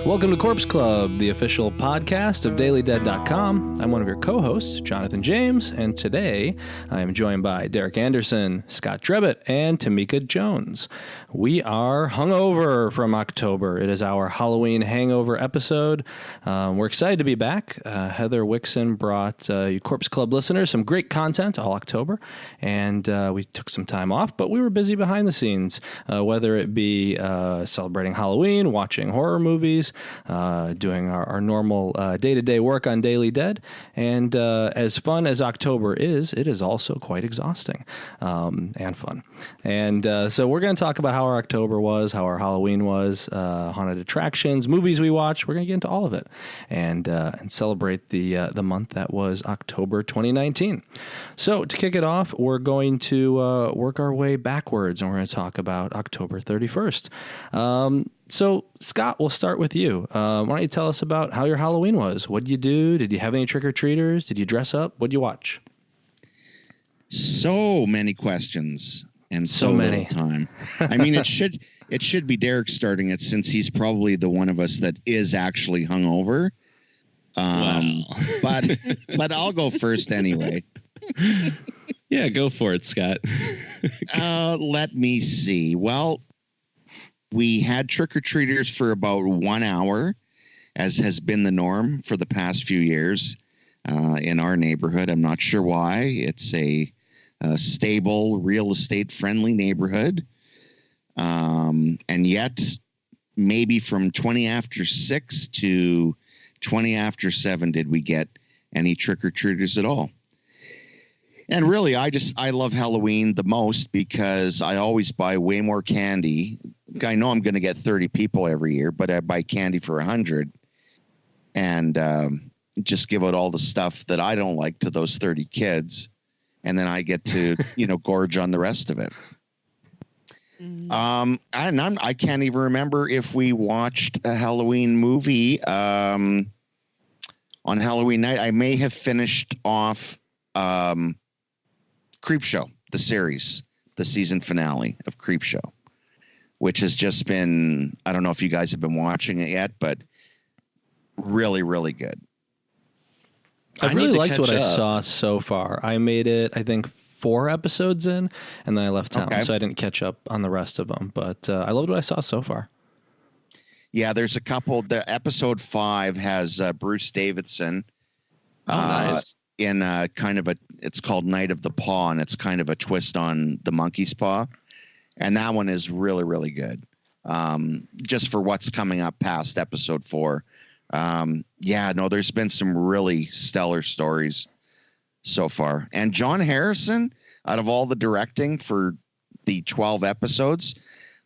Welcome to Corpse Club, the official podcast of DailyDead.com. I'm one of your co-hosts, Jonathan James, and today I am joined by Derek Anderson, Scott Drebit, and Tamika Jones. We are hungover from October. It is our Halloween hangover episode. We're excited to be back. Heather Wixon brought you Corpse Club listeners some great content all October, and we took some time off, but we were busy behind the scenes, whether it be celebrating Halloween, watching horror movies, doing our normal day-to-day work on Daily Dead. And as fun as October is, it is also quite exhausting and fun. And so we're going to talk about how our October was, how our Halloween was, haunted attractions, movies we watched. We're going to get into all of it and celebrate the month that was October 2019. So to kick it off, we're going to work our way backwards, and we're going to talk about October 31st. So, Scott, we'll start with you. Why don't you tell us about how your Halloween was? What did you do? Did you have any trick-or-treaters? Did you dress up? What did you watch? So many questions and so little time. I mean, it should be Derek starting it, since he's probably the one of us that is actually hungover. Wow. But I'll go first anyway. Yeah, go for it, Scott. Let me see. Well, we had trick-or-treaters for about 1 hour, as has been the norm for the past few years in our neighborhood. I'm not sure why. It's a stable, real estate-friendly neighborhood. And yet, maybe from 20 after 6 to 20 after 7 did we get any trick-or-treaters at all. And really, I love Halloween the most because I always buy way more candy. I know I'm going to get 30 people every year, but I buy candy for 100 and just give out all the stuff that I don't like to those 30 kids. And then I get to, gorge on the rest of it. I can't even remember if we watched a Halloween movie on Halloween night. I may have finished off Creepshow, the series, the season finale of Creepshow, which has just been, I don't know if you guys have been watching it yet, but really, really good. I really liked what I saw so far. I made it, I think, 4 episodes in, and then I left town, so I didn't catch up on the rest of them. But I loved what I saw so far. Yeah, there's a couple. The episode 5 has Bruce Davidson. Nice. In kind of it's called Night of the Paw, and it's kind of a twist on the monkey's paw. And that one is really, really good. Just for what's coming up past episode 4. There's been some really stellar stories so far. And John Harrison, out of all the directing for the 12 episodes,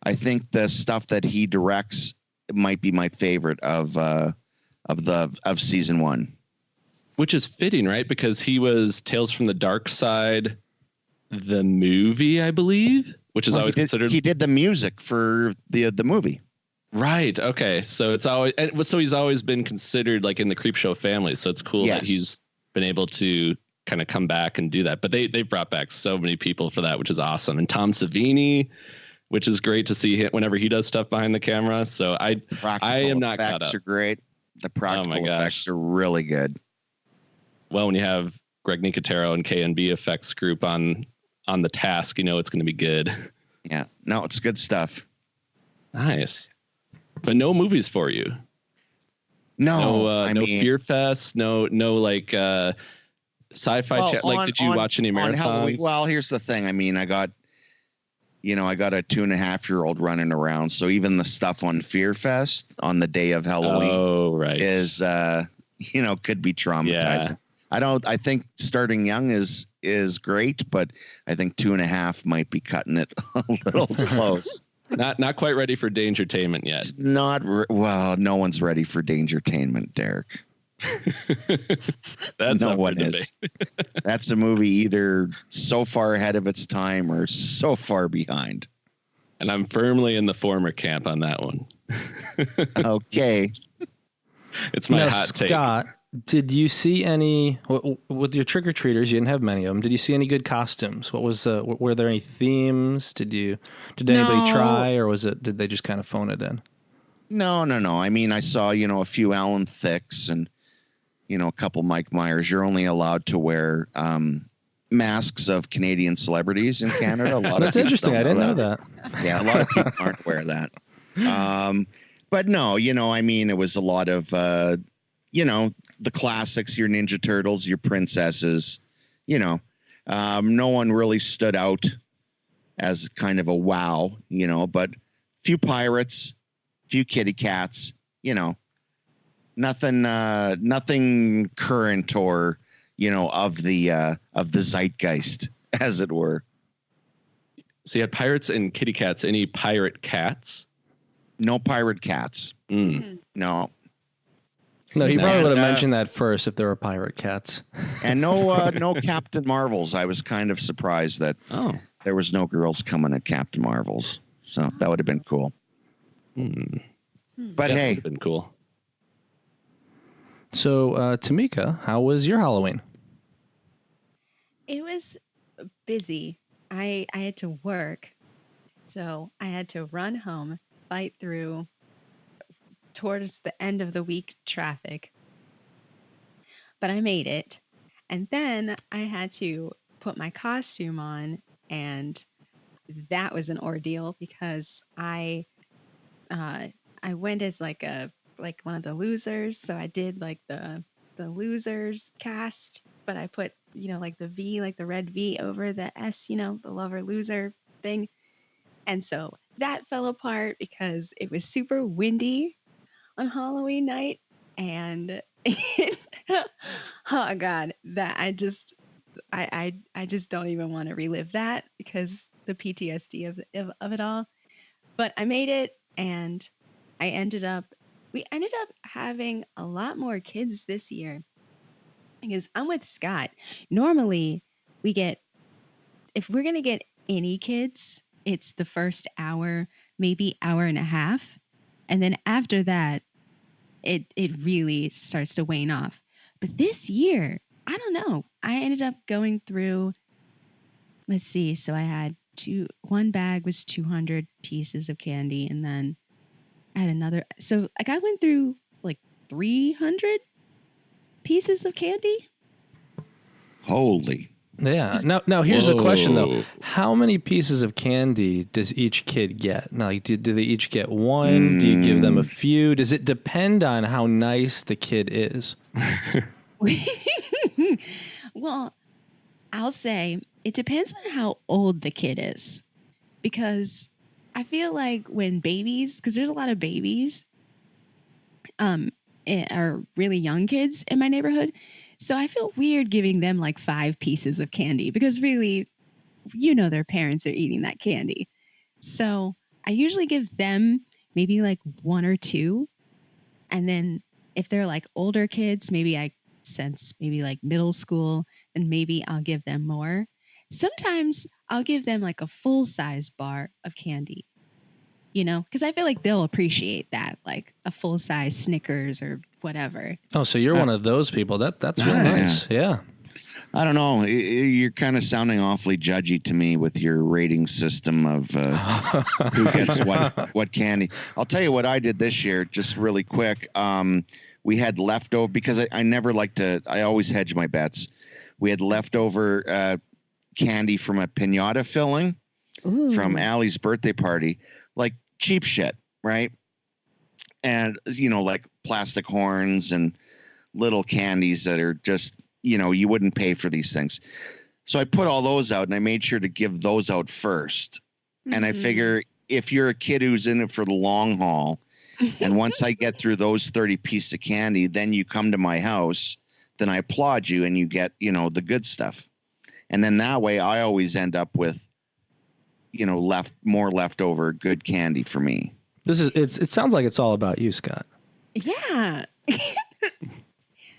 I think the stuff that he directs might be my favorite of season 1. Which is fitting, right? Because he was Tales from the Dark Side, the movie, I believe, which is always considered. He did the music for the movie. Right. Okay. So he's always been considered like in the Creepshow family. So it's cool that he's been able to kind of come back and do that. But they brought back so many people for that, which is awesome. And Tom Savini, which is great to see him whenever he does stuff behind the camera. So I am not caught up. Practical effects are great. The practical effects are really good. Well, when you have Greg Nicotero and K&B Effects Group on the task, it's going to be good. Yeah. No, it's good stuff. Nice. But no movies for you. No, no Fear Fest. No, like sci-fi. Did you watch any marathons? Well, here's the thing. I mean, I got a 2.5-year-old running around. So even the stuff on Fear Fest on the day of Halloween is, could be traumatizing. Yeah. I think starting young is great, but I think 2.5 might be cutting it a little close. Not quite ready for Dangertainment yet. No one's ready for Dangertainment, Derek. No one is. That's a movie either so far ahead of its time or so far behind. And I'm firmly in the former camp on that one. Okay. It's my hot take. Scott, did you see any with your trick-or-treaters? You didn't have many of them. Did you see any good costumes? What was were there any themes? Did anybody try, or did they just kind of phone it in? No. I mean, I saw, a few Alan Thicks and, a couple Mike Myers. You're only allowed to wear masks of Canadian celebrities in Canada. That's interesting. I didn't know that. Yeah, a lot of people aren't aware of that. But no, I mean, it was a lot of, the classics, your Ninja Turtles, your princesses, no one really stood out as kind of a wow, but few pirates, few kitty cats, nothing current or, of the zeitgeist, as it were. So you had pirates and kitty cats. Any pirate cats? No pirate cats. No. No, he probably would have mentioned that first if there were pirate cats. And no Captain Marvels. I was kind of surprised that there was no girls coming at Captain Marvels. So that would have been cool. But hey, been cool. So, Tamika, how was your Halloween? It was busy. I had to work, so I had to run home, fight through towards the end of the week traffic. But I made it. And then I had to put my costume on, and that was an ordeal because I went as like one of the losers. So I did like the losers cast, but I put, like the V, like the red V over the S, the lover loser thing. And so that fell apart because it was super windy on Halloween night. And oh God, that I just don't even want to relive that because the PTSD of it all. But I made it, and we ended up having a lot more kids this year because I'm with Scott. Normally if we're going to get any kids, it's the first hour, maybe hour and a half. And then after that, it really starts to wane off. But this year, I don't know. I ended up going through, let's see. So I had one bag was 200 pieces of candy. And then I had another. So like I went through like 300 pieces of candy. Holy. Yeah. Now here's the question though. How many pieces of candy does each kid get? Now, do they each get one? Do you give them a few? Does it depend on how nice the kid is? Well, I'll say it depends on how old the kid is, because I feel like when babies, because there's a lot of babies, are really young kids in my neighborhood. So I feel weird giving them like 5 pieces of candy because really, their parents are eating that candy. So I usually give them maybe like 1 or 2. And then if they're like older kids, maybe since maybe like middle school, then maybe I'll give them more. Sometimes I'll give them like a full size bar of candy, because I feel like they'll appreciate that, like a full size Snickers or whatever. Oh, so you're one of those people. That's really nice. Yeah. I don't know. You're kind of sounding awfully judgy to me with your rating system of who gets what candy. I'll tell you what I did this year, just really quick. We had leftover, because I never like to, I always hedge my bets. We had leftover candy from a piñata filling from Allie's birthday party, like cheap shit, right? And, like plastic horns and little candies that are just, you wouldn't pay for these things. So I put all those out, and I made sure to give those out first. Mm-hmm. And I figure if you're a kid who's in it for the long haul, and once I get through those 30 pieces of candy, then you come to my house, then I applaud you and you get, the good stuff. And then that way I always end up with, more leftover good candy for me. It sounds like it's all about you, Scott. Yeah.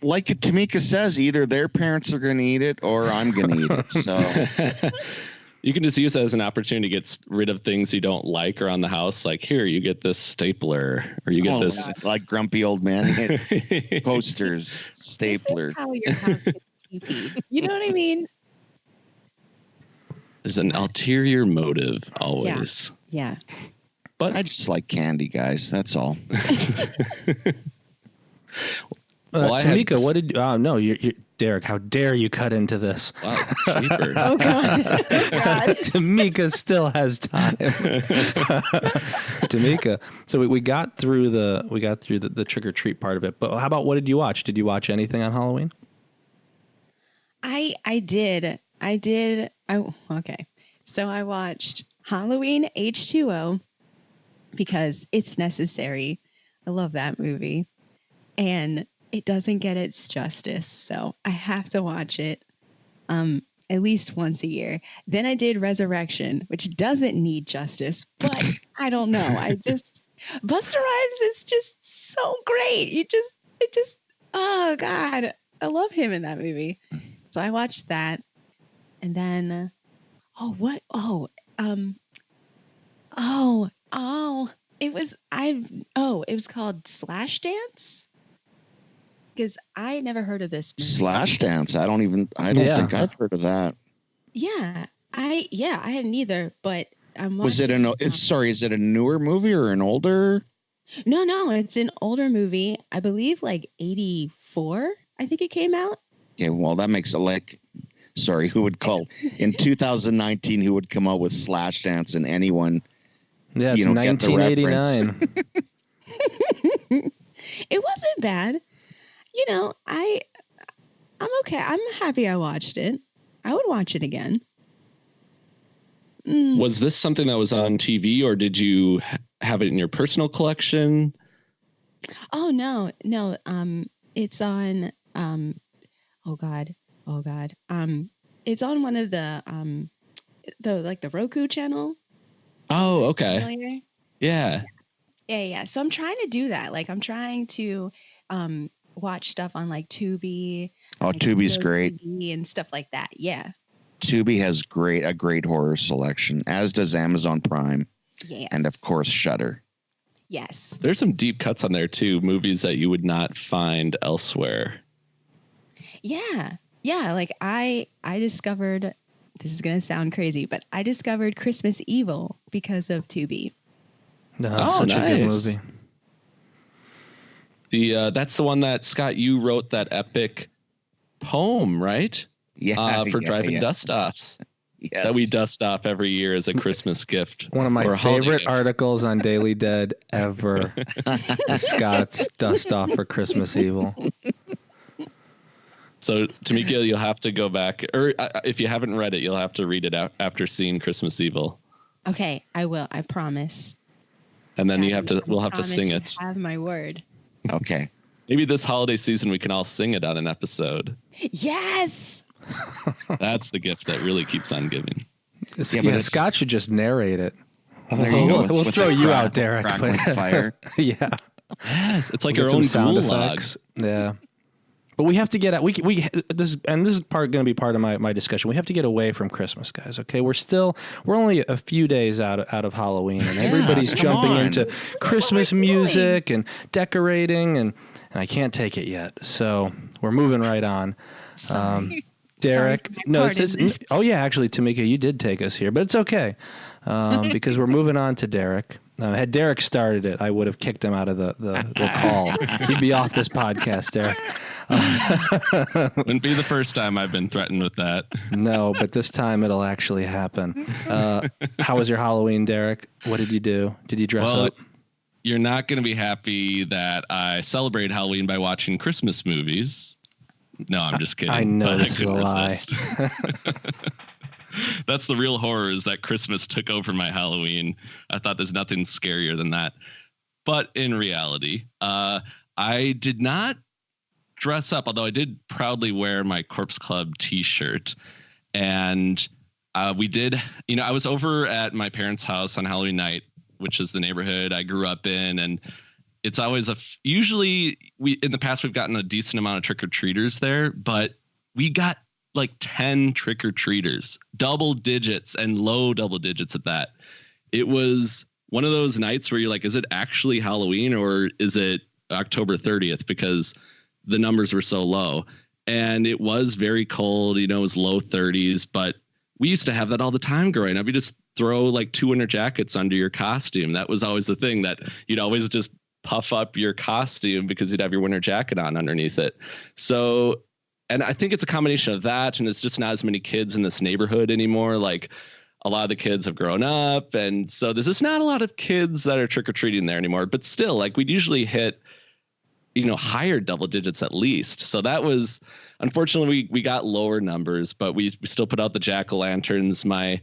Like Tamika says, either their parents are going to eat it or I'm going to eat it. So you can just use it as an opportunity to get rid of things you don't like around the house. Like, here, you get this stapler, or you get this. God. Like grumpy old man posters, stapler. This is how your house gets creepy. You know what I mean? There's an ulterior motive always. Yeah. But I just like candy, guys. That's all. Tamika, what did? Oh no, you're Derek. How dare you cut into this? Wow, jeepers. Oh God. Tamika still has time. Tamika. So we got through the trick or treat part of it. But how about what did you watch? Did you watch anything on Halloween? I did. Okay. So I watched Halloween H2O because it's necessary. I love that movie. And it doesn't get its justice. So I have to watch it at least once a year. Then I did Resurrection, which doesn't need justice, but I don't know. Busta Rhymes is just so great. Oh God, I love him in that movie. So I watched that. And then, it was called Slash Dance. Because I never heard of this movie. Slash Dance. I don't think I've heard of that. Yeah, I hadn't either. But is it a newer movie or an older? No, it's an older movie. I believe like 1984. I think it came out. Okay, well that makes it who would call in 2019? Who would come out with Slash Dance and anyone? Yeah, it's 1989. It wasn't bad. I'm okay. I'm happy I watched it. I would watch it again. Was this something that was on TV, or did you have it in your personal collection? Oh no. It's on oh God. It's on one of the Roku channel. Oh, okay. Familiar? Yeah. Yeah. So I'm trying to do that. Like I'm trying to watch stuff on like Tubi. Oh, Tubi's great. And stuff like that. Yeah. Tubi has a great horror selection, as does Amazon Prime. Yeah. And of course Shudder. Yes. There's some deep cuts on there too, movies that you would not find elsewhere. Yeah. Yeah. Like I discovered, this is going to sound crazy, but I discovered Christmas Evil because of Tubi. Such a good movie. That's the one that Scott, you wrote that epic poem, right? Yeah. For driving dust offs. Yes. That we dust off every year as a Christmas gift. One of my favorite articles on Daily Dead ever. Scott's dust off for Christmas Evil. So, Tamika, you'll have to go back, or if you haven't read it, you'll have to read it out after seeing Christmas Evil. Okay, I will. I promise. And then we'll have to sing it. Have my word. Okay. Maybe this holiday season we can all sing it on an episode. Yes. That's the gift that really keeps on giving. Scott should just narrate it. There you go. We'll throw you out, Derek. Crackling fire. Yeah. Yes, it's like We'll our own sound gulag. effects. Yeah. But we have to get out. This is going to be part of my discussion. We have to get away from Christmas, guys. Okay, we're only a few days out of Halloween, and everybody's jumping into Christmas music and decorating, and I can't take it yet. So we're moving right on. Derek, actually, Tamika, you did take us here, but it's okay because we're moving on to Derek. Had Derek started it, I would have kicked him out of the call. He'd be off this podcast, Derek. Wouldn't be the first time I've been threatened with that. No, but this time it'll actually happen. How was your Halloween, Derek? What did you do? Did you dress up? You're not going to be happy that I celebrate Halloween by watching Christmas movies. No, I'm just kidding. I know this is a lie. That's the real horror, is that Christmas took over my Halloween. I thought there's nothing scarier than that. But in reality, I did not dress up, although I did proudly wear my Corpse Club t-shirt. And we did, I was over at my parents' house on Halloween night, which is the neighborhood I grew up in. And it's always usually in the past, we've gotten a decent amount of trick-or-treaters there, but we got like 10 trick-or-treaters, double digits and low double digits at that. It was one of those nights where you're like, is it actually Halloween or is it October 30th? Because the numbers were so low, and it was very cold, it was low 30s, but we used to have that all the time growing up. You just throw like 2 winter jackets under your costume. That was always the thing, that you'd always just puff up your costume because you'd have your winter jacket on underneath it. So, and I think it's a combination of that, and there's just not as many kids in this neighborhood anymore. Like, a lot of the kids have grown up, and so there's just not a lot of kids that are trick-or-treating there anymore. But still, like, we'd usually hit, higher double digits at least. So that was, unfortunately, we got lower numbers, but we still put out the jack-o'-lanterns. My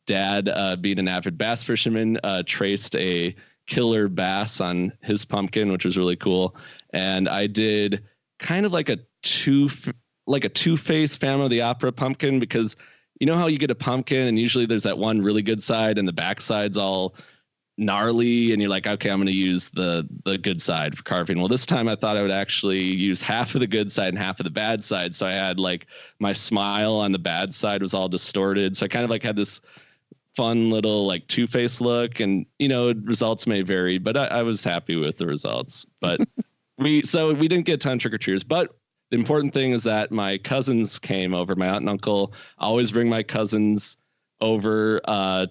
dad, being an avid bass fisherman, traced a killer bass on his pumpkin, which was really cool. And I did kind of like a two-face Phantom of the Opera pumpkin, because you know how you get a pumpkin and usually there's that one really good side and the back side's all gnarly, and you're like, okay, I'm going to use the good side for carving. Well, this time I thought I would actually use half of the good side and half of the bad side. So I had like my smile on the bad side was all distorted. So I kind of like had this fun little like two-face look, and results may vary, but I was happy with the results. But we didn't get a ton of trick-or-treaters, but the important thing is that my cousins came over. My aunt and uncle always bring my cousins over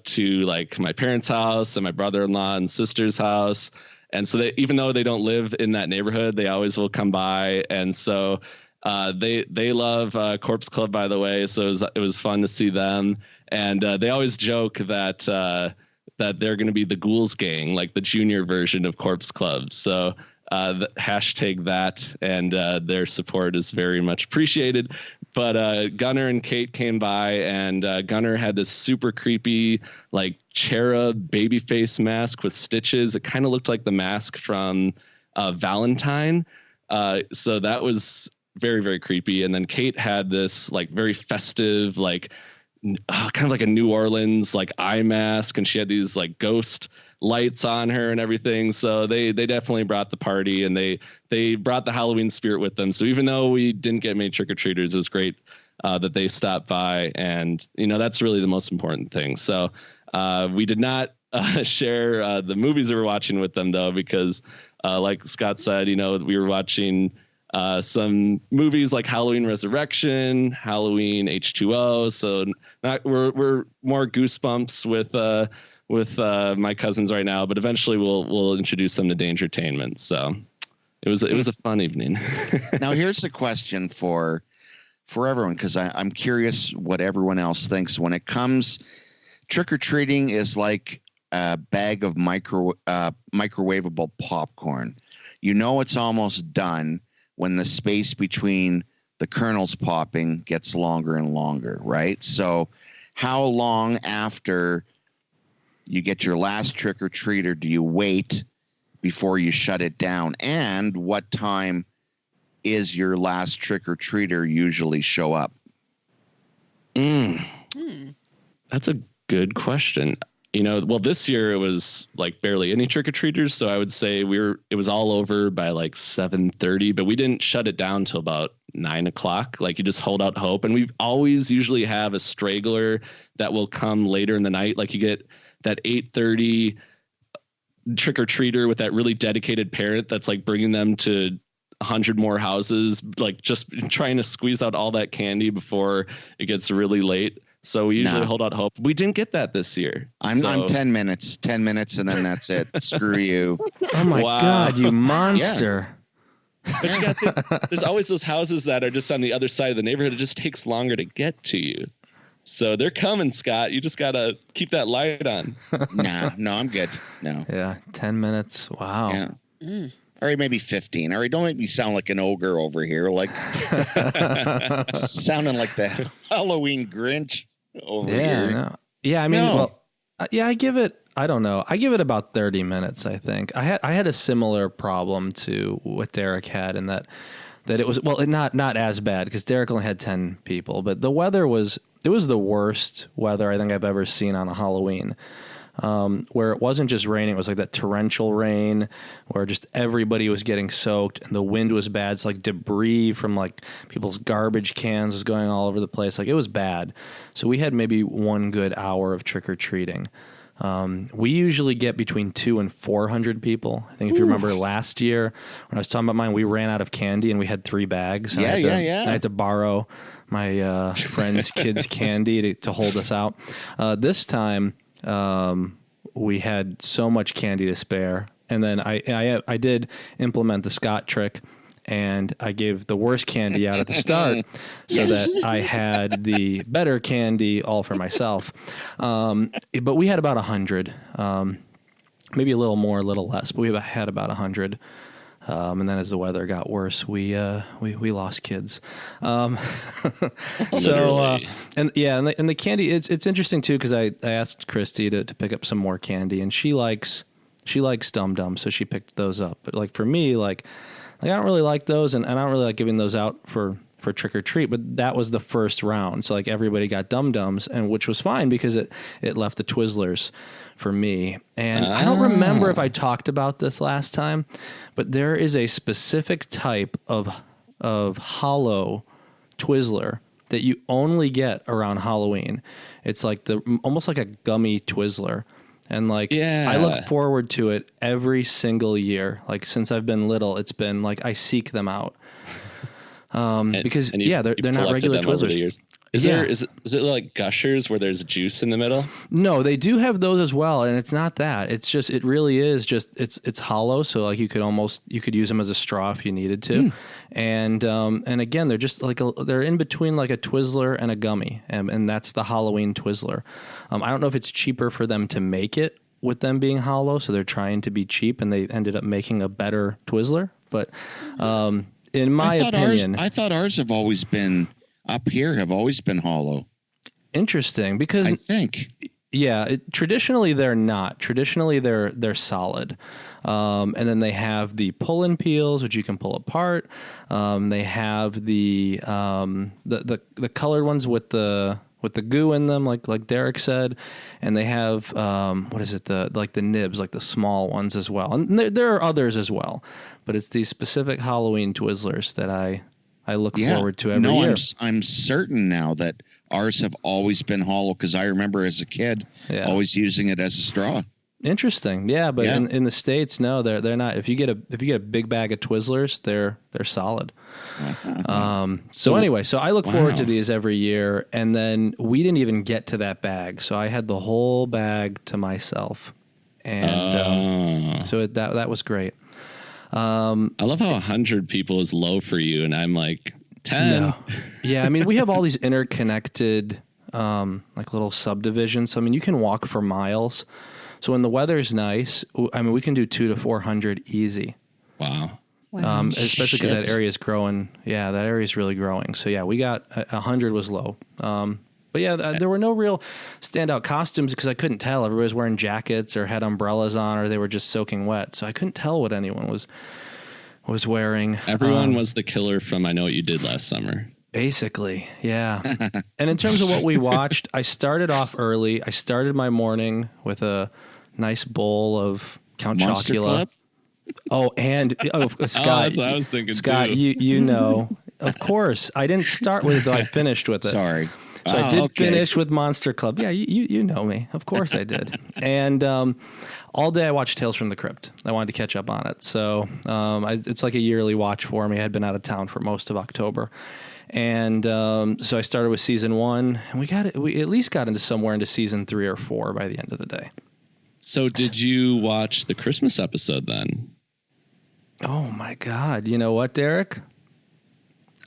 to like my parents' house and my brother-in-law and sister's house. And so they, even though they don't live in that neighborhood, they always will come by. And so they love Corpse Club, by the way. So it was fun to see them. And they always joke that they're going to be the Ghouls Gang, like the junior version of Corpse Club. So hashtag that, and their support is very much appreciated. But Gunnar and Kate came by, and Gunnar had this super creepy like cherub baby face mask with stitches. It kind of looked like the mask from Valentine. So that was very, very creepy. And then Kate had this like very festive, like kind of like a New Orleans like eye mask, and she had these like ghost lights on her and everything. So they definitely brought the party, and they brought the Halloween spirit with them. So even though we didn't get many trick-or-treaters, it was great that they stopped by, and that's really the most important thing. So we did not share the movies we were watching with them, though, because like Scott said, we were watching some movies like Halloween Resurrection, Halloween H2O. So we're more Goosebumps with my cousins right now, but eventually we'll introduce them to Dangertainment. So it was a fun evening. Now here's a question for everyone, because I'm curious what everyone else thinks when it comes. Trick-or-treating is like a bag of microwavable popcorn. It's almost done when the space between the kernels popping gets longer and longer, right? So how long after you get your last trick-or-treater do you wait before you shut it down? And what time is your last trick-or-treater usually show up? That's a good question. Well, this year it was like barely any trick-or-treaters, so I would say it was all over by like 7:30, but we didn't shut it down till about 9 o'clock. Like, you just hold out hope, and we always usually have a straggler that will come later in the night. Like, you get that 8:30 trick-or-treater with that really dedicated parent that's like bringing them to 100 more houses, like just trying to squeeze out all that candy before it gets really late. So we usually hold out hope. We didn't get that this year. I'm 10 minutes, and then that's it. Screw you. Oh my God, you monster. Yeah. But you got to think, there's always those houses that are just on the other side of the neighborhood. It just takes longer to get to you. So they're coming, Scott. You just got to keep that light on. No, I'm good. No. Yeah, 10 minutes. Wow. Yeah. All right, maybe 15. All right, don't make me sound like an ogre over here, like sounding like the Halloween Grinch over here. No. Yeah, I mean, I give it, I don't know. I give it about 30 minutes, I think. I had a similar problem to what Derek had, in that it was, well, not as bad, because Derek only had 10 people, but the weather was the worst weather I think I've ever seen on a Halloween. Where it wasn't just raining, it was like that torrential rain where just everybody was getting soaked, and the wind was bad. It's like debris from like people's garbage cans was going all over the place. Like, it was bad. So we had maybe one good hour of trick-or-treating. We usually get between 200 and 400 people. I think if you remember last year when I was talking about mine, we ran out of candy and we had 3 bags. I had to borrow my friend's kids' candy to hold us out. This time, we had so much candy to spare. And then I did implement the Scott trick, and I gave the worst candy out at the start so that I had the better candy all for myself. But we had about 100, maybe a little more, a little less, but we had about 100. And then as the weather got worse, we lost kids. And the candy, it's interesting too, because I asked Christy to pick up some more candy, and she likes Dum Dum, so she picked those up. But like for me, like I don't really like those, and I don't really like giving those out for trick or treat. But that was the first round, so like everybody got Dum Dums, and which was fine because it left the Twizzlers for me. And I don't remember if I talked about this last time, but there is a specific type of hollow Twizzler that you only get around Halloween. It's like almost like a gummy Twizzler. And like, I look forward to it every single year. Like since I've been little, it's been like, I seek them out. Because they're not regular Twizzlers. Is it like Gushers where there's juice in the middle? No, they do have those as well, and it's not that. It's just it really is just it's hollow, so like you could use them as a straw if you needed to. And again, they're just like they're in between like a Twizzler and a gummy, and that's the Halloween Twizzler. I don't know if it's cheaper for them to make it with them being hollow, so they're trying to be cheap, and they ended up making a better Twizzler. But in my opinion, I thought ours have always been hollow. Interesting, because I think traditionally they're not. Traditionally they're solid, and then they have the pull-in peels, which you can pull apart. They have the colored ones with the goo in them, like Derek said, and they have the nibs, like the small ones as well. And there are others as well, but it's these specific Halloween Twizzlers that I look forward to every year. I'm certain now that ours have always been hollow, because I remember as a kid always using it as a straw. Interesting, but in the States, no, they're not. If you get a big bag of Twizzlers, they're solid. So I look forward to these every year, and then we didn't even get to that bag, so I had the whole bag to myself, and so that was great. I love how 100 people is low for you, and I'm like 10. No. Yeah, I mean, we have all these interconnected like little subdivisions. So, I mean, you can walk for miles. So when the weather's nice, I mean, we can do 200 to 400 easy. Wow. Especially because that area is growing. Yeah, that area is really growing. So yeah, we got 100 was low. But yeah, there were no real standout costumes because I couldn't tell. Everybody was wearing jackets or had umbrellas on, or they were just soaking wet. So I couldn't tell what anyone was wearing. Everyone was the killer from I Know What You Did Last Summer. Basically, yeah. And in terms of what we watched, I started off early. I started my morning with a nice bowl of Count Monster Chocula. Club? Oh, and Scott, that's what I was thinking Scott, too. you know, of course, I didn't start with it, though I finished with it. Sorry. So I did finish with Monster Club. Yeah, you know me. Of course I did. And all day I watched Tales from the Crypt. I wanted to catch up on it. So it's like a yearly watch for me. I had been out of town for most of October. And so I started with season 1, and we at least got into season 3 or 4 by the end of the day. So did you watch the Christmas episode then? Oh my God. You know what, Derek?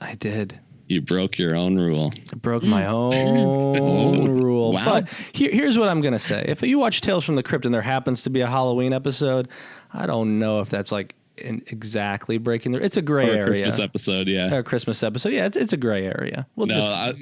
I did. You broke your own rule. I broke my own rule. Wow. But here's what I'm going to say. If you watch Tales from the Crypt and there happens to be a Halloween episode, I don't know if that's like exactly breaking the... It's a gray area. Christmas episode, yeah. Or a Christmas episode. Yeah, it's a gray area. We'll No,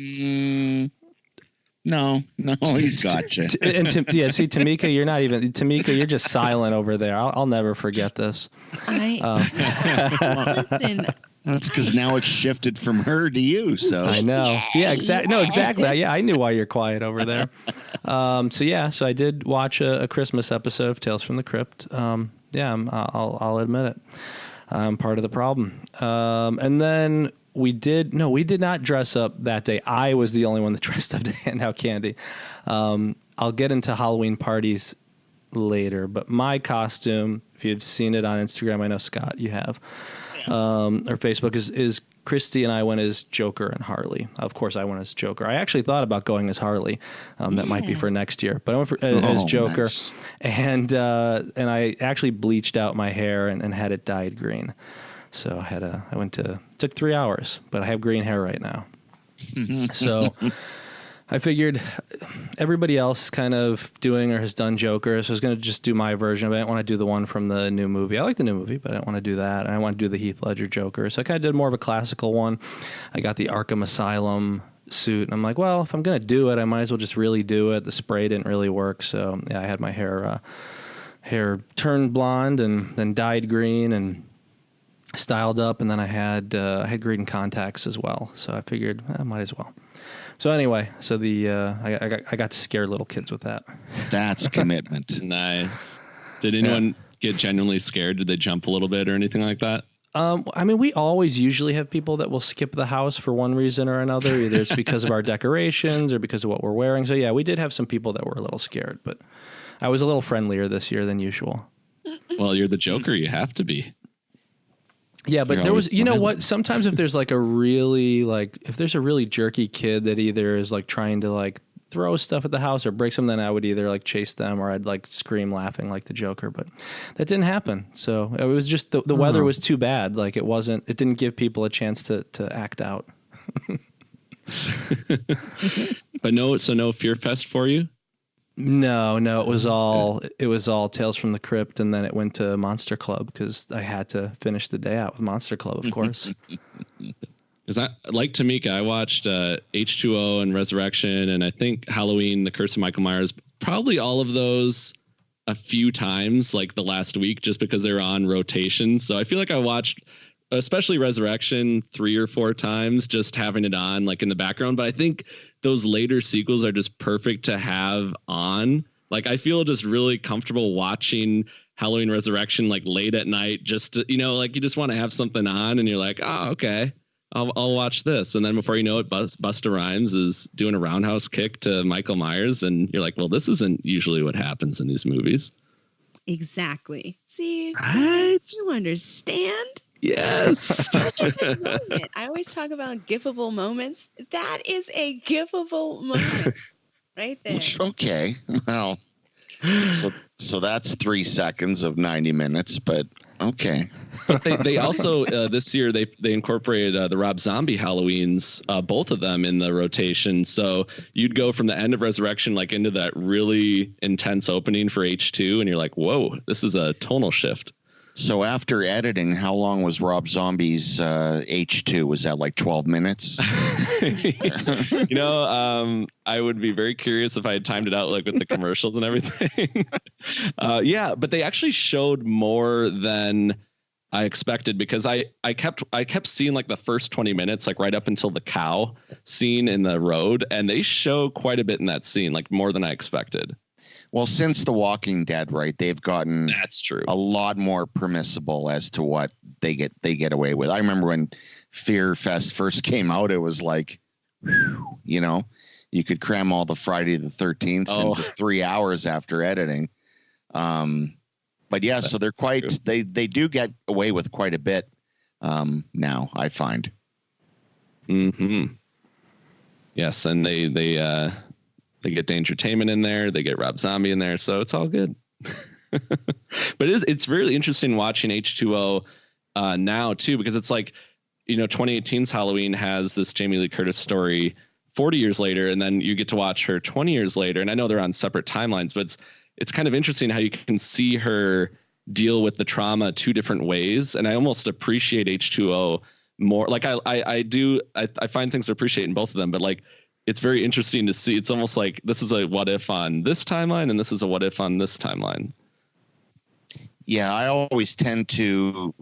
he's got you. See, Tamika, you're not even... Tamika, you're just silent over there. I'll never forget this. Listen... That's because now it's shifted from her to you. So I know. Yeah, exactly. No, exactly. Yeah, I knew why you're quiet over there. So I did watch a Christmas episode of Tales from the Crypt. I'll admit it. I'm part of the problem. And then we did not dress up that day. I was the only one that dressed up to hand out candy. I'll get into Halloween parties later, but my costume, if you've seen it on Instagram, I know Scott, you have. Or Facebook is Christy and I went as Joker and Harley. Of course, I went as Joker. I actually thought about going as Harley. That might be for next year, but I went as Joker, nice. and I actually bleached out my hair and had it dyed green. So it took 3 hours, but I have green hair right now. So I figured everybody else kind of doing or has done Joker, so I was going to just do my version, but I didn't want to do the one from the new movie. I like the new movie, but I didn't want to do that. And I want to do the Heath Ledger Joker. So I kind of did more of a classical one. I got the Arkham Asylum suit, and I'm like, well, if I'm going to do it, I might as well just really do it. The spray didn't really work, so yeah, I had my hair turned blonde and then dyed green and styled up, and then I had green contacts as well. So I figured I might as well. So anyway, so I got to scare little kids with that. That's commitment. Nice. Did anyone get genuinely scared? Did they jump a little bit or anything like that? I mean, we always usually have people that will skip the house for one reason or another. Either it's because of our decorations or because of what we're wearing. So yeah, we did have some people that were a little scared, but I was a little friendlier this year than usual. Well, you're the Joker. You have to be. Yeah, but there was, you know what? Sometimes if there's if there's a really jerky kid that either is like trying to like throw stuff at the house or break something, then I would either like chase them or I'd like scream laughing like the Joker. But that didn't happen. So it was just the weather was too bad. Like it didn't give people a chance to act out. But no Fear Fest for you? No, it was all Tales from the Crypt, and then it went to Monster Club because I had to finish the day out with Monster Club, of course. Is that like Tamika? I watched H2O and Resurrection, and I think Halloween, The Curse of Michael Myers, probably all of those a few times, like the last week, just because they were on rotation. So I feel like I watched, especially Resurrection, 3 or 4 times, just having it on like in the background. But I think those later sequels are just perfect to have on. Like I feel just really comfortable watching Halloween Resurrection like late at night, just to, like you just want to have something on and you're like, oh, okay, I'll watch this. And then before you know it, Busta Rhymes is doing a roundhouse kick to Michael Myers. And you're like, well, this isn't usually what happens in these movies. Exactly. See, right? You understand? Yes. Such a good moment. I always talk about gifable moments. That is a gifable moment right there. Okay. Well, so that's 3 seconds of 90 minutes, but okay. But they also this year they incorporated the Rob Zombie Halloweens, both of them in the rotation. So you'd go from the end of Resurrection like into that really intense opening for H2, and you're like, whoa, this is a tonal shift. So after editing, how long was Rob Zombie's H2? Was that like 12 minutes? I would be very curious if I had timed it out like with the commercials and everything. Yeah, but they actually showed more than I expected because I kept seeing like the first 20 minutes, like right up until the cow scene in the road, and they show quite a bit in that scene, like more than I expected. Well, since The Walking Dead, right, they've gotten that's true a lot more permissible as to what they get away with. I remember when Fear Fest first came out, it was like, you could cram all the Friday the 13th into 3 hours after editing. But yeah, so they're quite they do get away with quite a bit now, I find. Mm-hmm. Yes, and they get Dangertainment in there. They get Rob Zombie in there. So it's all good. But it's really interesting watching H2O now, too, because it's like, 2018's Halloween has this Jamie Lee Curtis story 40 years later, and then you get to watch her 20 years later. And I know they're on separate timelines, but it's kind of interesting how you can see her deal with the trauma 2 different ways. And I almost appreciate H2O more. Like I find things to appreciate in both of them, but like, it's very interesting to see. It's almost like this is a what if on this timeline and this is a what if on this timeline. Yeah, I always tend to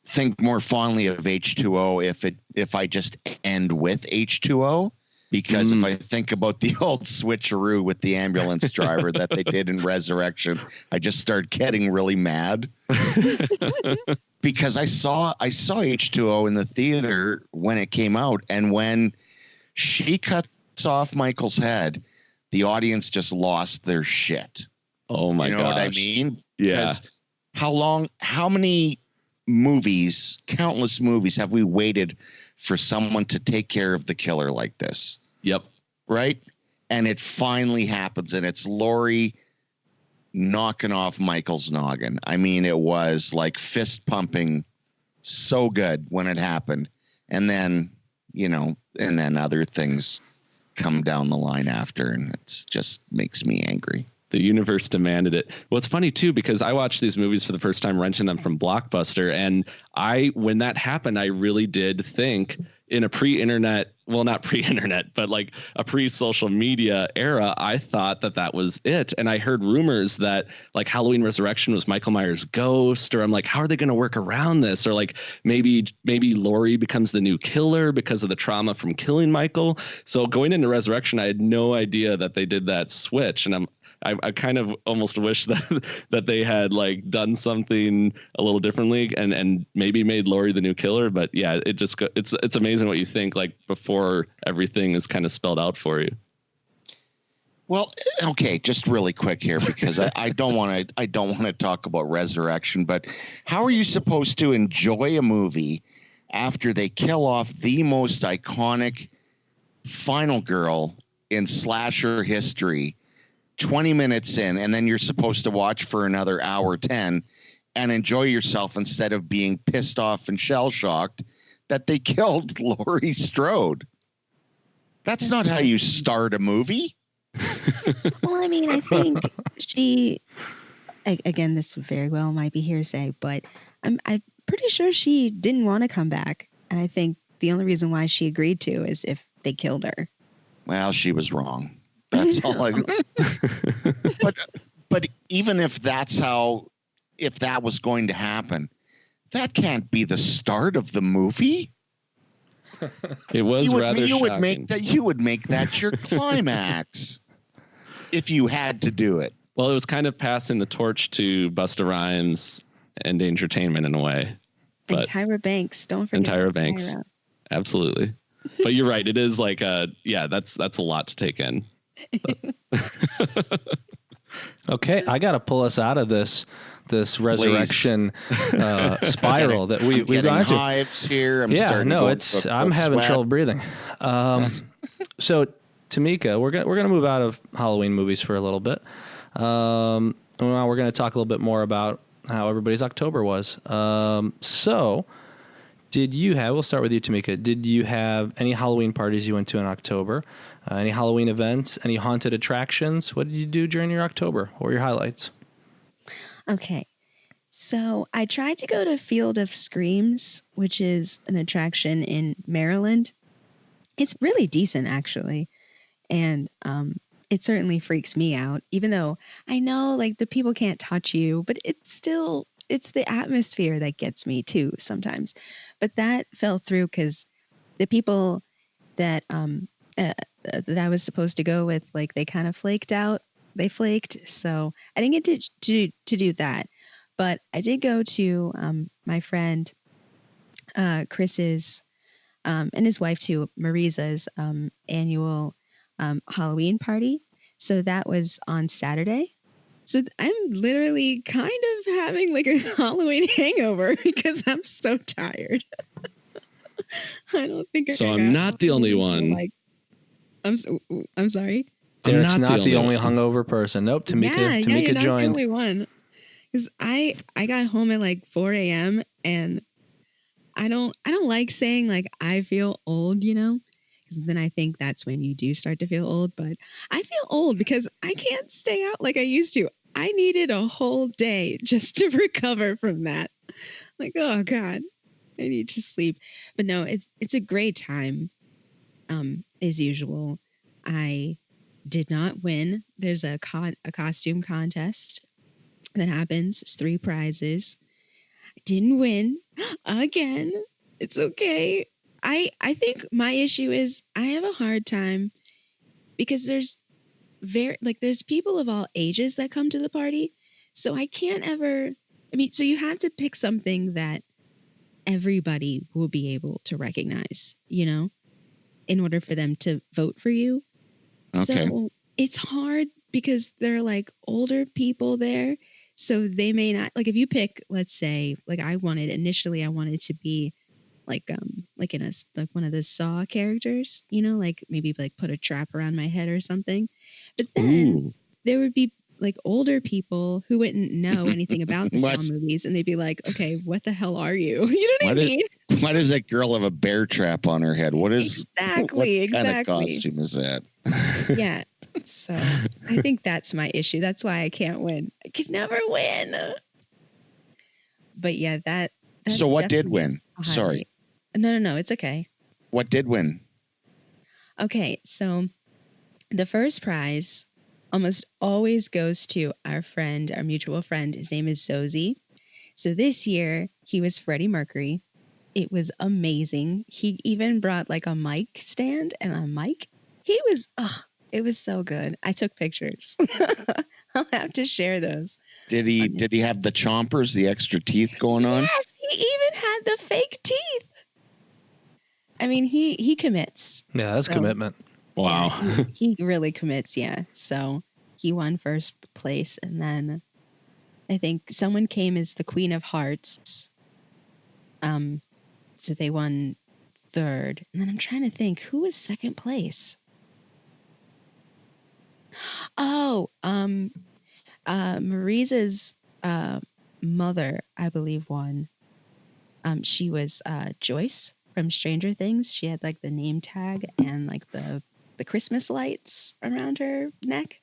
think more fondly of H2O if I just end with H2O, because if I think about the old switcheroo with the ambulance driver that they did in Resurrection, I just start getting really mad. Because I saw H2O in the theater when it came out, and when she cuts off Michael's head, the audience just lost their shit. Oh my god. You know what I mean? Yeah. How many countless movies, have we waited for someone to take care of the killer like this? Yep. Right? And it finally happens, and it's Laurie knocking off Michael's noggin. I mean, it was like fist pumping so good when it happened. And then, and then other things come down the line after, and it's just makes me angry. The universe demanded it. Well, it's funny too, because I watched these movies for the first time, renting them from Blockbuster. And when that happened, I really did think, in a pre-internet, well, not pre-internet, but like a pre-social media era, I thought that was it. And I heard rumors that like Halloween Resurrection was Michael Myers' ghost, or I'm like, how are they going to work around this? Or like maybe Laurie becomes the new killer because of the trauma from killing Michael. So going into Resurrection, I had no idea that they did that switch. And I kind of almost wish that they had like done something a little differently and maybe made Laurie the new killer. But yeah, it's amazing what you think like before everything is kind of spelled out for you. Well, okay, just really quick here, because I don't want to talk about Resurrection, but how are you supposed to enjoy a movie after they kill off the most iconic final girl in slasher history 20 minutes in, and then you're supposed to watch for another hour 10 and enjoy yourself instead of being pissed off and shell-shocked that they killed Laurie Strode? That's not how you start a movie. Well, I mean, I think she, again, this very well might be hearsay, but I'm pretty sure she didn't want to come back. And I think the only reason why she agreed to is if they killed her. Well, she was wrong. That's all but even if that was going to happen, that can't be the start of the movie. It was rather shocking. You would make that your climax if you had to do it. Well, it was kind of passing the torch to Busta Rhymes and Dangertainment in a way. And Tyra Banks, don't forget. And Tyra Banks, absolutely. But you're right. It is like that's a lot to take in. Okay, I got to pull us out of this resurrection spiral that we've gone through. Hives here. I'm having trouble breathing. So, Tamika, we're gonna move out of Halloween movies for a little bit. Now we're gonna talk a little bit more about how everybody's October was. So, we'll start with you, Tamika. Did you have any Halloween parties you went to in October? Any Halloween events? Any haunted attractions? What did you do during your October? What were your highlights? Okay. So I tried to go to Field of Screams, which is an attraction in Maryland. It's really decent, actually. And it certainly freaks me out, even though I know like the people can't touch you, but it's the atmosphere that gets me too sometimes. But that fell through because the people that that I was supposed to go with, like they kind of flaked out. They flaked, so I didn't get to do that. But I did go to my friend Chris's and his wife too, Marisa's annual Halloween party. So that was on Saturday. So I'm literally kind of having like a Halloween hangover because I'm so tired. I don't think so. I'm not the only one. I'm sorry. Derek's not the only hungover person. Nope. Tamika you're not joined. The only one. Because I got home at like 4 a.m. and I don't like saying like I feel old, because then I think that's when you do start to feel old. But I feel old because I can't stay out like I used to. I needed a whole day just to recover from that. Like, oh God, I need to sleep. But no, it's a great time. As usual, I did not win. There's a costume contest that happens. It's 3 prizes. I didn't win again. It's okay. I think my issue is I have a hard time because there's people of all ages that come to the party. So I can't ever, so you have to pick something that everybody will be able to recognize, in order for them to vote for you. Okay. So it's hard because there are like older people there So they may not like if you pick, let's say, like I wanted to be like in a like one of the Saw characters, like maybe like put a trap around my head or something. But then there would be like older people who wouldn't know anything about the Saw movies, and they'd be like, "Okay, what the hell are you?" You know what I mean? Why does that girl have a bear trap on her head? What is exactly? What kind of costume is that? Yeah. So I think that's my issue. That's why I can't win. I could never win. But yeah, that's so what did win? Sorry. No. It's okay. What did win? Okay, so the first prize almost always goes to our mutual friend. His name is Sozi. So this year he was Freddie Mercury. It was amazing. He even brought like a mic stand and a mic. It was so good. I took pictures. I'll have to share those. Did he have the chompers, the extra teeth going on? Yes, he even had the fake teeth. I mean, he commits. Yeah, that's commitment. Wow. Yeah, he really commits, yeah. So he won first place, and then I think someone came as the Queen of Hearts. So they won third. And then I'm trying to think, who was second place? Oh, Marisa's mother, I believe, won. She was Joyce from Stranger Things. She had like the name tag and like the Christmas lights around her neck.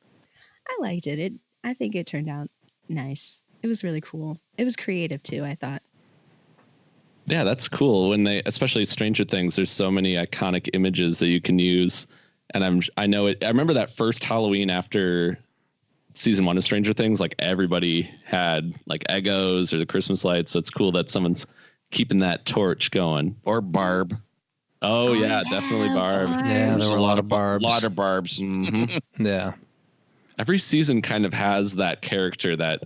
I liked it. I think it turned out nice. It was really cool. It was creative too, I thought. Yeah, that's cool. Especially Stranger Things, there's so many iconic images that you can use. And I know it. I remember that first Halloween after season 1 of Stranger Things, like everybody had like Eggos or the Christmas lights. So it's cool that someone's keeping that torch going. Or Barb. Oh yeah, definitely Barb. Yeah, there were a lot of Barbs. A lot of Barbs. Mm-hmm. Yeah. Every season kind of has that character that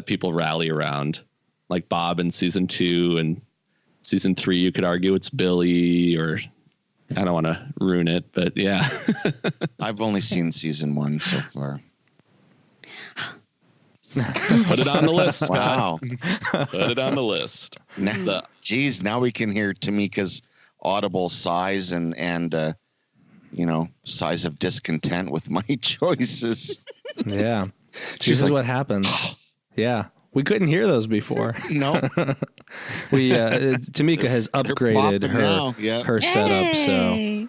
people rally around, like Bob in season 2 and season 3. You could argue it's Billy, or I don't want to ruin it, but yeah. I've only seen season 1 so far. Put it on the list, Scott. Wow. Put it on the list. Now, now we can hear Tamika's audible sighs and sighs of discontent with my choices. Yeah. She's this like, is what happens. Yeah. We couldn't hear those before. No. Tamika has upgraded her setup, so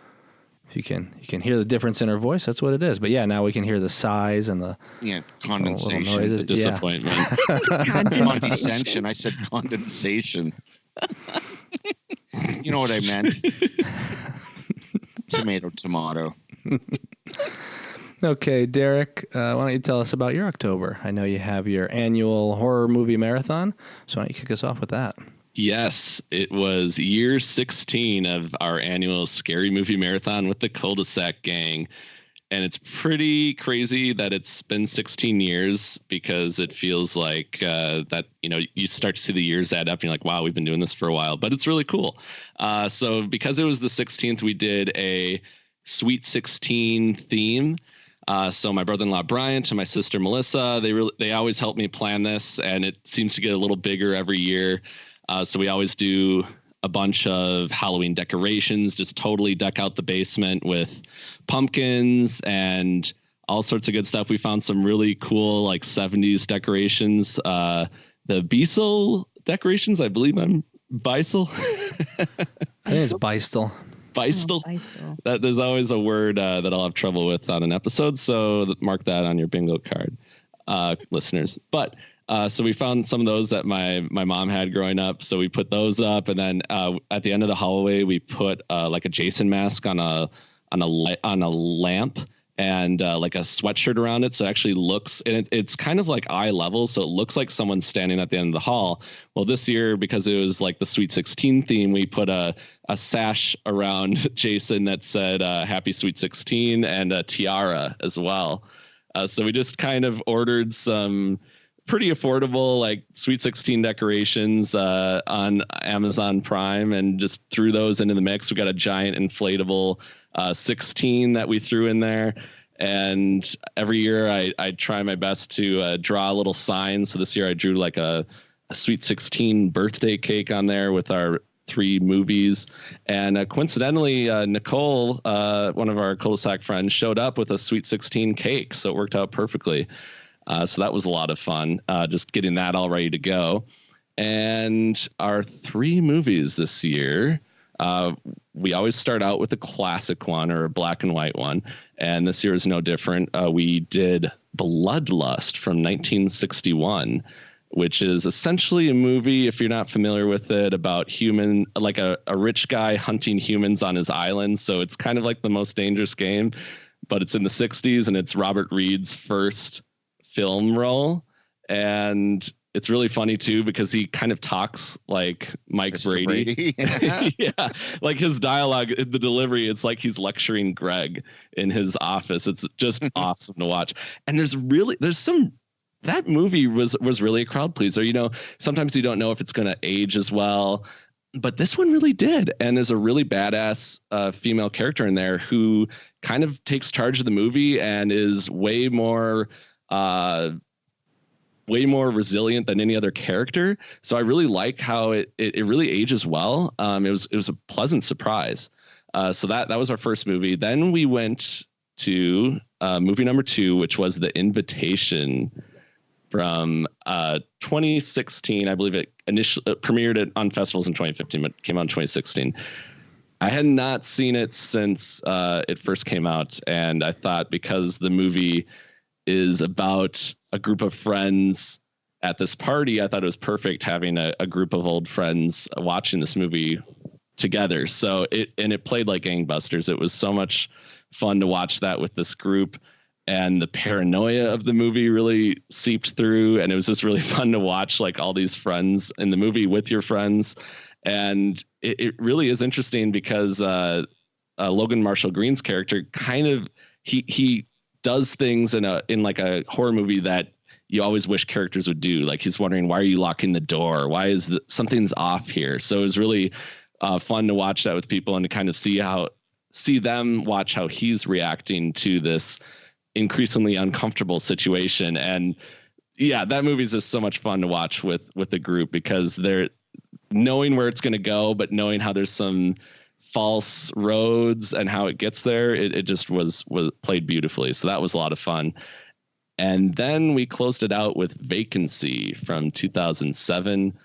you can hear the difference in her voice. That's what it is. But yeah, now we can hear the sighs and the condensation, the disappointment, condescension. I said condensation. You know what I meant? Tomato. Okay, Derek, why don't you tell us about your October? I know you have your annual horror movie marathon, so why don't you kick us off with that? Yes, it was year 16 of our annual scary movie marathon with the Cul-de-sac gang. And it's pretty crazy that it's been 16 years, because it feels like that, you start to see the years add up and you're like, wow, we've been doing this for a while, but it's really cool. So because it was the 16th, we did a Sweet 16 theme. So my brother-in-law Bryant and my sister Melissa, they always help me plan this, and it seems to get a little bigger every year. So we always do a bunch of Halloween decorations, just totally deck out the basement with pumpkins and all sorts of good stuff. We found some really cool like 70s decorations. The Beisel decorations, I believe I'm Beisel. I think it's Beistel. Beistel. That there's always a word that I'll have trouble with on an episode, so mark that on your bingo card, listeners. But so we found some of those that my mom had growing up, so we put those up, and then at the end of the hallway we put like a Jason mask on a lamp and like a sweatshirt around it, so it actually looks, and it's kind of like eye level, so it looks like someone's standing at the end of the hall. Well, this year, because it was like the Sweet 16 theme, we put a sash around Jason that said Happy Sweet 16 and a tiara as well. So we just kind of ordered some pretty affordable like Sweet 16 decorations on Amazon Prime and just threw those into the mix. We got a giant inflatable 16 that we threw in there. And every year I try my best to draw a little sign. So this year I drew like a Sweet 16 birthday cake on there with our 3 movies. And coincidentally, Nicole, one of our cul-de-sac friends, showed up with a Sweet 16 cake. So it worked out perfectly. So that was a lot of fun, just getting that all ready to go. And our 3 movies this year, we always start out with a classic one or a black and white one. And this year is no different. We did Bloodlust from 1961, which is essentially a movie, if you're not familiar with it, about a rich guy hunting humans on his island. So it's kind of like The Most Dangerous Game, but it's in the 60s, and it's Robert Reed's first film role. And it's really funny too, because he kind of talks like Mike Mr. Brady. Yeah. Like his dialogue, the delivery, it's like he's lecturing Greg in his office. It's just awesome to watch. And that movie was really a crowd pleaser. You know, sometimes you don't know if it's going to age as well, but this one really did. And there's a really badass female character in there who kind of takes charge of the movie and is way more resilient than any other character. So I really like how it really ages well. It was a pleasant surprise. So that was our first movie. Then we went to movie number 2, which was The Invitation from 2016. I believe it initially premiered on festivals in 2015, but came out in 2016. I had not seen it since it first came out. And I thought, because the movie is about a group of friends at this party, I thought it was perfect having a group of old friends watching this movie together. So it played like gangbusters. It was so much fun to watch that with this group, and the paranoia of the movie really seeped through. And it was just really fun to watch like all these friends in the movie with your friends. And it really is interesting because Logan Marshall Green's character kind of, he does things in like a horror movie that you always wish characters would do. Like, he's wondering, why are you locking the door? Why is something's off here? So it was really fun to watch that with people and to kind of see them watch how he's reacting to this increasingly uncomfortable situation. And yeah, that movie is just so much fun to watch with the group, because they're knowing where it's going to go, but knowing how there's some false roads and how it gets there. It just was played beautifully. So that was a lot of fun. And then we closed it out with Vacancy from 2007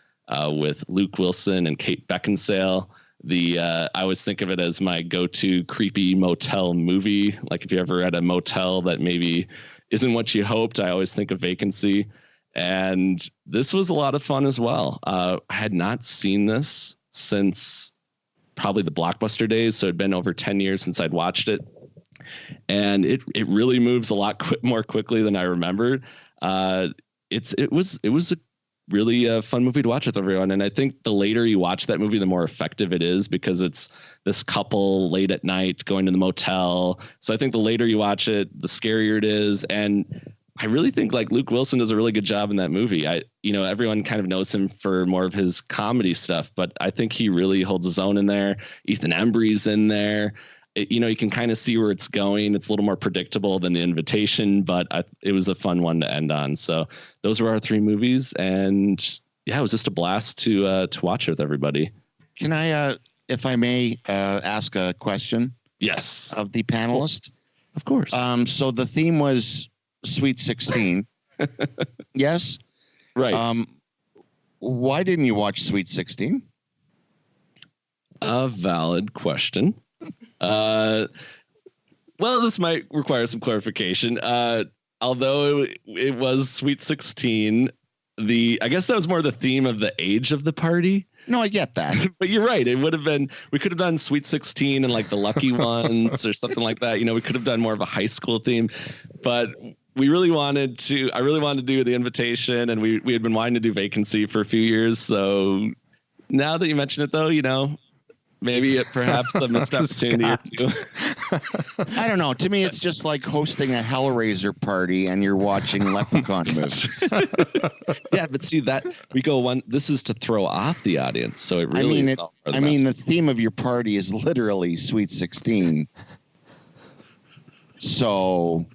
with Luke Wilson and Kate Beckinsale. I always think of it as my go-to creepy motel movie. Like, if you're ever at a motel that maybe isn't what you hoped, I always think of Vacancy. And this was a lot of fun as well. I had not seen this since probably the Blockbuster days. So it'd been over 10 years since I'd watched it. And it really moves a lot more quickly than I remembered. It was a really fun movie to watch with everyone. And I think the later you watch that movie, the more effective it is, because it's this couple late at night going to the motel. So I think the later you watch it, the scarier it is. And I really think like Luke Wilson does a really good job in that movie. Everyone kind of knows him for more of his comedy stuff, but I think he really holds his own in there. Ethan Embry's in there. You can kind of see where it's going. It's a little more predictable than The Invitation, but it was a fun one to end on. So those were our 3 movies, and yeah, it was just a blast to watch it with everybody. Can I, if I may, ask a question? Yes. Of the panelists? Of course. So the theme was Sweet 16. Yes? Right. Why didn't you watch Sweet 16? A valid question. Well, this might require some clarification. Although it was Sweet 16, I guess that was more the theme of the age of the party. No, I get that. But you're right. It would have been, we could have done Sweet 16 and like the Lucky Ones or something like that. We could have done more of a high school theme, but I really wanted to do The Invitation, and we had been wanting to do Vacancy for a few years. So now that you mention it though, maybe perhaps a missed opportunity or two. I don't know. To me, it's just like hosting a Hellraiser party and you're watching Leprechaun movies. Yeah, but see that we go one. This is to throw off the audience, so it really. The theme of your party is literally Sweet 16. So,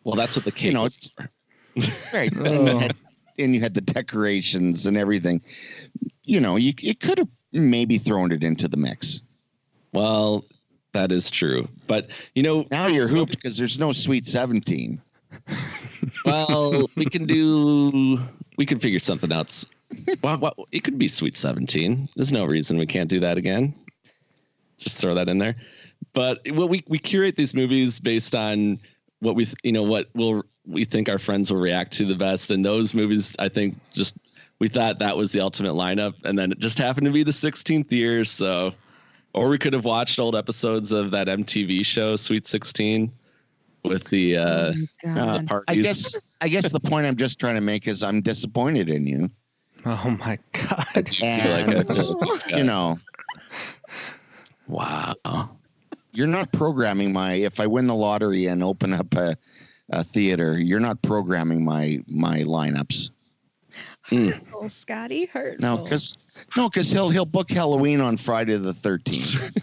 well, that's what the cake was. Right. And you had the decorations and everything. You could have maybe thrown it into the mix. Well, that is true. But, now you're hooped because there's no Sweet 17. Well, we can figure something else. Well, it could be Sweet 17. There's no reason we can't do that again. Just throw that in there. But we curate these movies based on what we think our friends will react to the best. And those movies, I think, we thought that was the ultimate lineup. And then it just happened to be the 16th year. So, or we could have watched old episodes of that MTV show, Sweet 16, with the parties. I guess the point I'm just trying to make is I'm disappointed in you. Oh my God. And, wow. You're not programming if I win the lottery and open up a theater, you're not programming my lineups. Hurtful, Scotty, hurtful. No, because he'll book Halloween on Friday the 13th.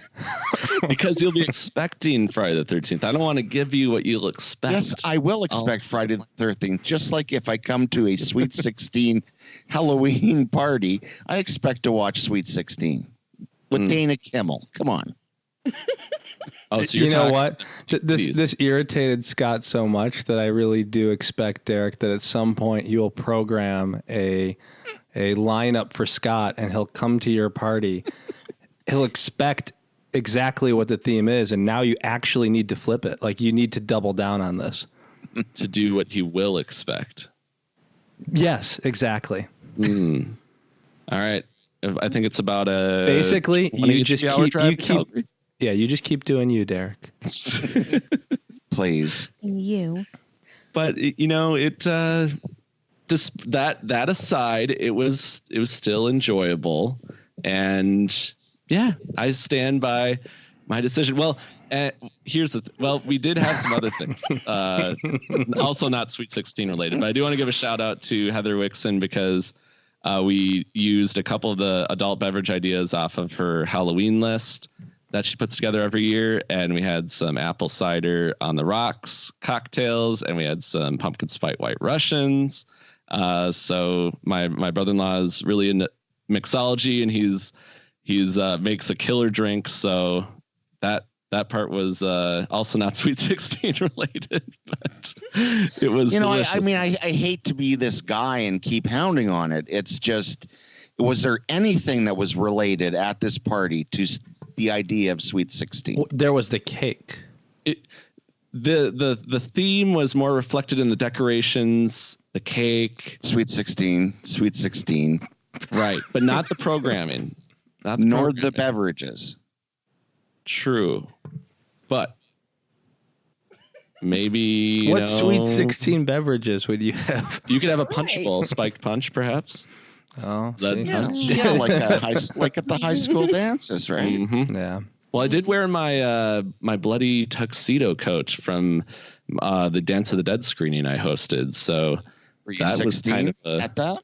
Because you'll be expecting Friday the 13th. I don't want to give you what you'll expect. Yes, I will expect Friday the 13th. Just like if I come to a Sweet 16 Halloween party, I expect to watch Sweet 16 with Dana Kimmel. Come on. Oh, so you know what? This irritated Scott so much that I really do expect, Derek, that at some point you will program a lineup for Scott and he'll come to your party. He'll expect exactly what the theme is, and now you actually need to flip it. Like, you need to double down on this. To do what he will expect. Yes, exactly. All right. I think it's about a basically you just keep doing you, Derek. Please. You. But it just that aside, it was still enjoyable, and yeah, I stand by my decision. Well, here's we did have some other things, also not Sweet 16 related, but I do want to give a shout out to Heather Wixon because we used a couple of the adult beverage ideas off of her Halloween list that she puts together every year. And we had some apple cider on the rocks cocktails, and we had some pumpkin spice white Russians. So my brother-in-law is really into mixology, and he's makes a killer drink. So that part was also not Sweet 16 related, but it was delicious. I hate to be this guy and keep hounding on it. It's just, was there anything that was related at this party to the idea of Sweet 16? There was the cake. The theme was more reflected in the decorations, the cake. Sweet 16. Right, but not the programming. Nor the beverages. True, but maybe what Sweet 16 beverages would you have? You could have a punch bowl, spiked punch, perhaps. Oh, yeah, like at the high school dances, right? Mm-hmm. Yeah. Well, I did wear my my bloody tuxedo coat from the Dance of the Dead screening I hosted. So were you 16 was kind of at that?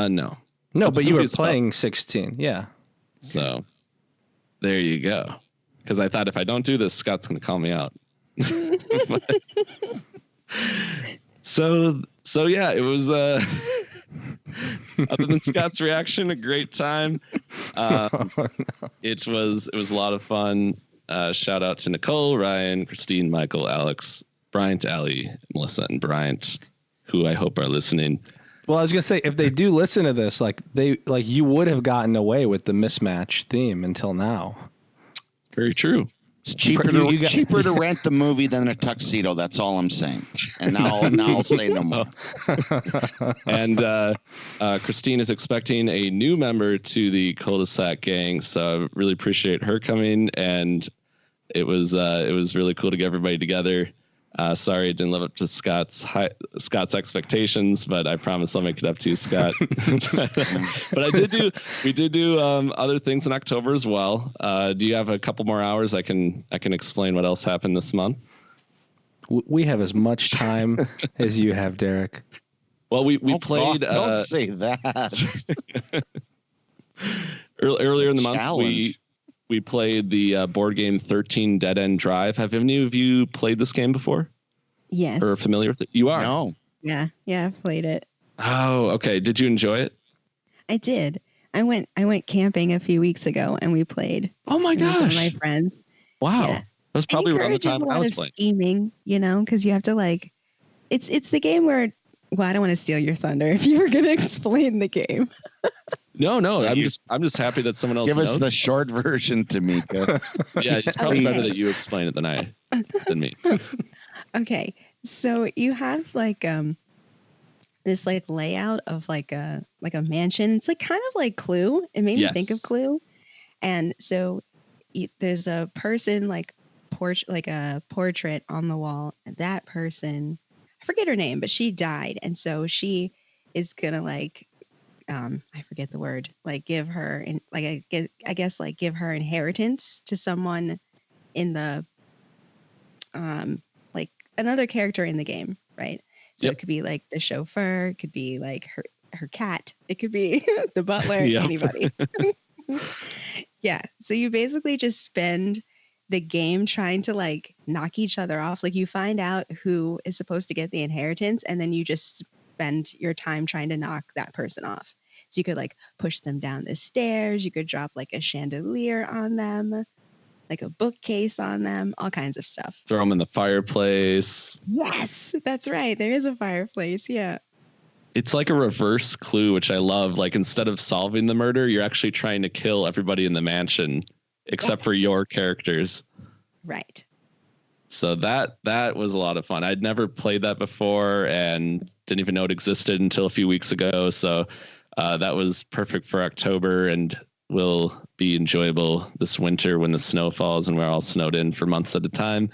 No, but you were playing 16. Yeah. So there you go. Because I thought if I don't do this, Scott's going to call me out. So yeah, it was other than Scott's reaction, a great time. It was a lot of fun. Shout out to Nicole, Ryan, Christine, Michael, Alex, Bryant, Allie, Melissa, and Bryant, who I hope are listening. Well, I was gonna say, if they do listen to this, you would have gotten away with the mismatch theme until now. Very true. It's cheaper to rent the movie than a tuxedo. That's all I'm saying. And now I'll say no more. And Christine is expecting a new member to the cul-de-sac gang, so I really appreciate her coming. And it was really cool to get everybody together. Sorry, it didn't live up to Scott's expectations, but I promise I'll make it up to you, Scott. But we did do other things in October as well. Do you have a couple more hours? I can explain what else happened this month. We have as much time as you have, Derek. Well, we played. God, don't say that. Earlier in the month, we played the board game 13 Dead End Drive. Have any of you played this game before? Yes. Or familiar with it? You are? No. Yeah, I've played it. Oh, okay. Did you enjoy it? I did. I went camping a few weeks ago and we played. Oh my gosh. With some of my friends. Wow. Yeah. That was probably around the time I was playing. Scheming, because you have to like, it's the game where, well, I don't want to steal your thunder if you were going to explain the game. No, I'm just happy that someone else give knows. us the short version, Tamika. Yeah, it's probably better that you explain it than me. Okay. So you have like this like layout of like a mansion. It's like kind of like Clue. It made me think of Clue. And so there's a person like a portrait on the wall. That person, I forget her name, but she died, and so she is gonna like I forget the word, like give her I guess like give her inheritance to someone in the like another character in the game, right? So It could be like the chauffeur, it could be like her cat, it could be the butler, anybody. Yeah. So you basically just spend the game trying to like knock each other off. Like you find out who is supposed to get the inheritance, and then you just spend your time trying to knock that person off. So you could like push them down the stairs. You could drop like a chandelier on them, like a bookcase on them, all kinds of stuff. Throw them in the fireplace. Yes, that's right. There is a fireplace. Yeah. It's like a reverse Clue, which I love. Like instead of solving the murder, you're actually trying to kill everybody in the mansion except for your characters. Right. So that was a lot of fun. I'd never played that before and didn't even know it existed until a few weeks ago. So that was perfect for October and will be enjoyable this winter when the snow falls and we're all snowed in for months at a time.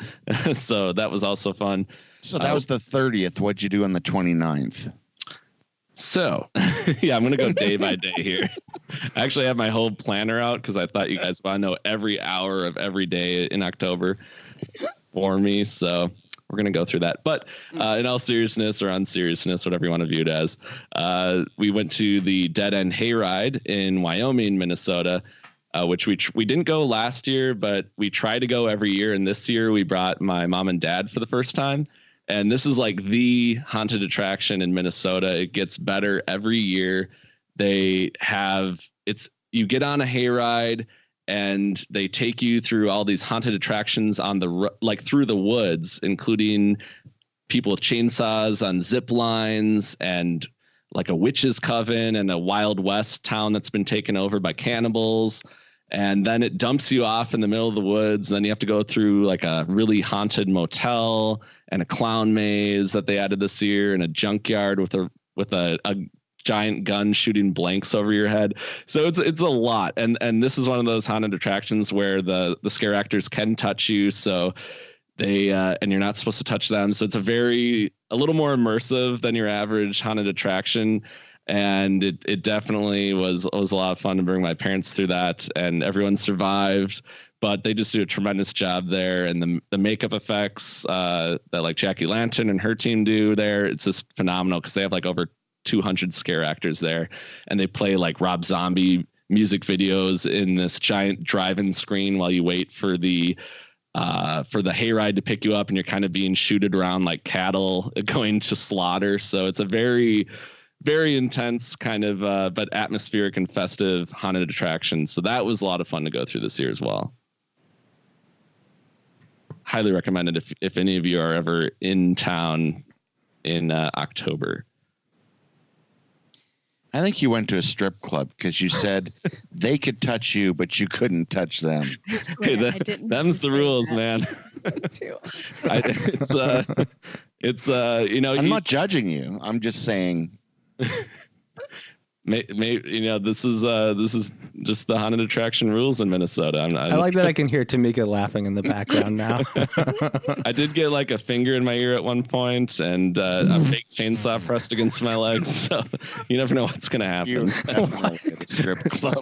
So that was also fun. So that was the 30th. What'd you do on the 29th? So, yeah, I'm going to go day by day here. I actually have my whole planner out because I thought you guys want to know every hour of every day in October for me. So we're going to go through that. But in all seriousness or unseriousness, whatever you want to view it as, we went to the Dead End Hayride in Wyoming, Minnesota, which we didn't go last year, but we try to go every year. And this year we brought my mom and dad for the first time. And this is like the haunted attraction in Minnesota. It gets better every year. You get on a hayride and they take you through all these haunted attractions through the woods, including people with chainsaws on zip lines and like a witch's coven and a Wild West town that's been taken over by cannibals. And then it dumps you off in the middle of the woods. And then you have to go through like a really haunted motel and a clown maze that they added this year and a junkyard with a giant gun shooting blanks over your head. So it's a lot. And this is one of those haunted attractions where the scare actors can touch you. So they and you're not supposed to touch them. So it's a little more immersive than your average haunted attraction. And it definitely was a lot of fun to bring my parents through that, and everyone survived, but they just do a tremendous job there. And the makeup effects that like Jackie Lantern and her team do there, it's just phenomenal because they have like over 200 scare actors there, and they play like Rob Zombie music videos in this giant drive-in screen while you wait for the hayride to pick you up, and you're kind of being shooted around like cattle going to slaughter. So it's a very, very intense kind of, but atmospheric and festive haunted attraction. So that was a lot of fun to go through this year as well. Highly recommended if any of you are ever in town in October. I think you went to a strip club because you said they could touch you, but you couldn't touch them. Hey, them's the rules, man. I'm not judging you. I'm just saying. This is just the haunted attraction rules in Minnesota. I like that I can hear Tamika laughing in the background now. I did get like a finger in my ear at one point and a fake chainsaw pressed against my legs. So you never know what's going to happen. At a strip club.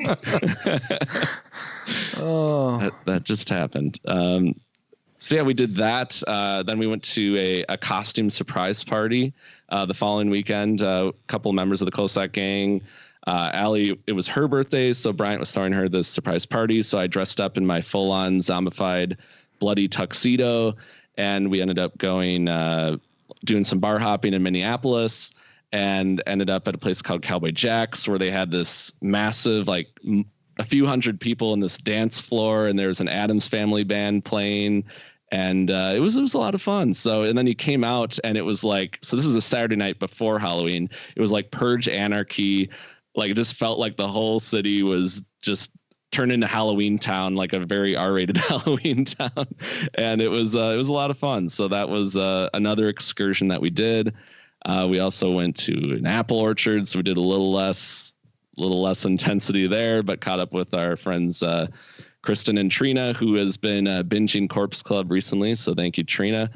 That just happened. So yeah, we did that. Then we went to a costume surprise party the following weekend. A couple members of the Cossack gang Allie, it was her birthday, so Bryant was throwing her this surprise party. So I dressed up in my full-on zombified bloody tuxedo, and we ended up going doing some bar hopping in Minneapolis, and ended up at a place called Cowboy Jack's, where they had this massive, like a few hundred people in this dance floor, and there was an Addams Family band playing, and it was a lot of fun. So, and then you came out, and it was like, so this is a Saturday night before Halloween. It was like Purge Anarchy. Like, it just felt like the whole city was just turned into Halloween Town, like a very R-rated Halloween town, and it was a lot of fun. So that was another excursion that we did. We also went to an apple orchard, so we did a little less intensity there, but caught up with our friends Kristen and Trina, who has been binging Corpse Club recently. So thank you, Trina.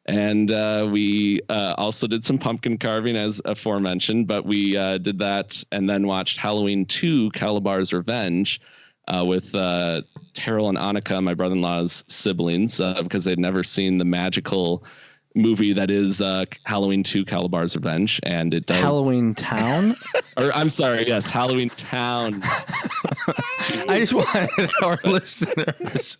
And we also did some pumpkin carving, as aforementioned, but we did that and then watched Halloween 2, Calabar's Revenge, with Terrell and Annika, my brother-in-law's siblings, because they'd never seen the magical movie that is Halloween 2, Calabar's Revenge, and it does Halloween Town. Or I'm sorry, yes, Halloween Town. I just wanted our listeners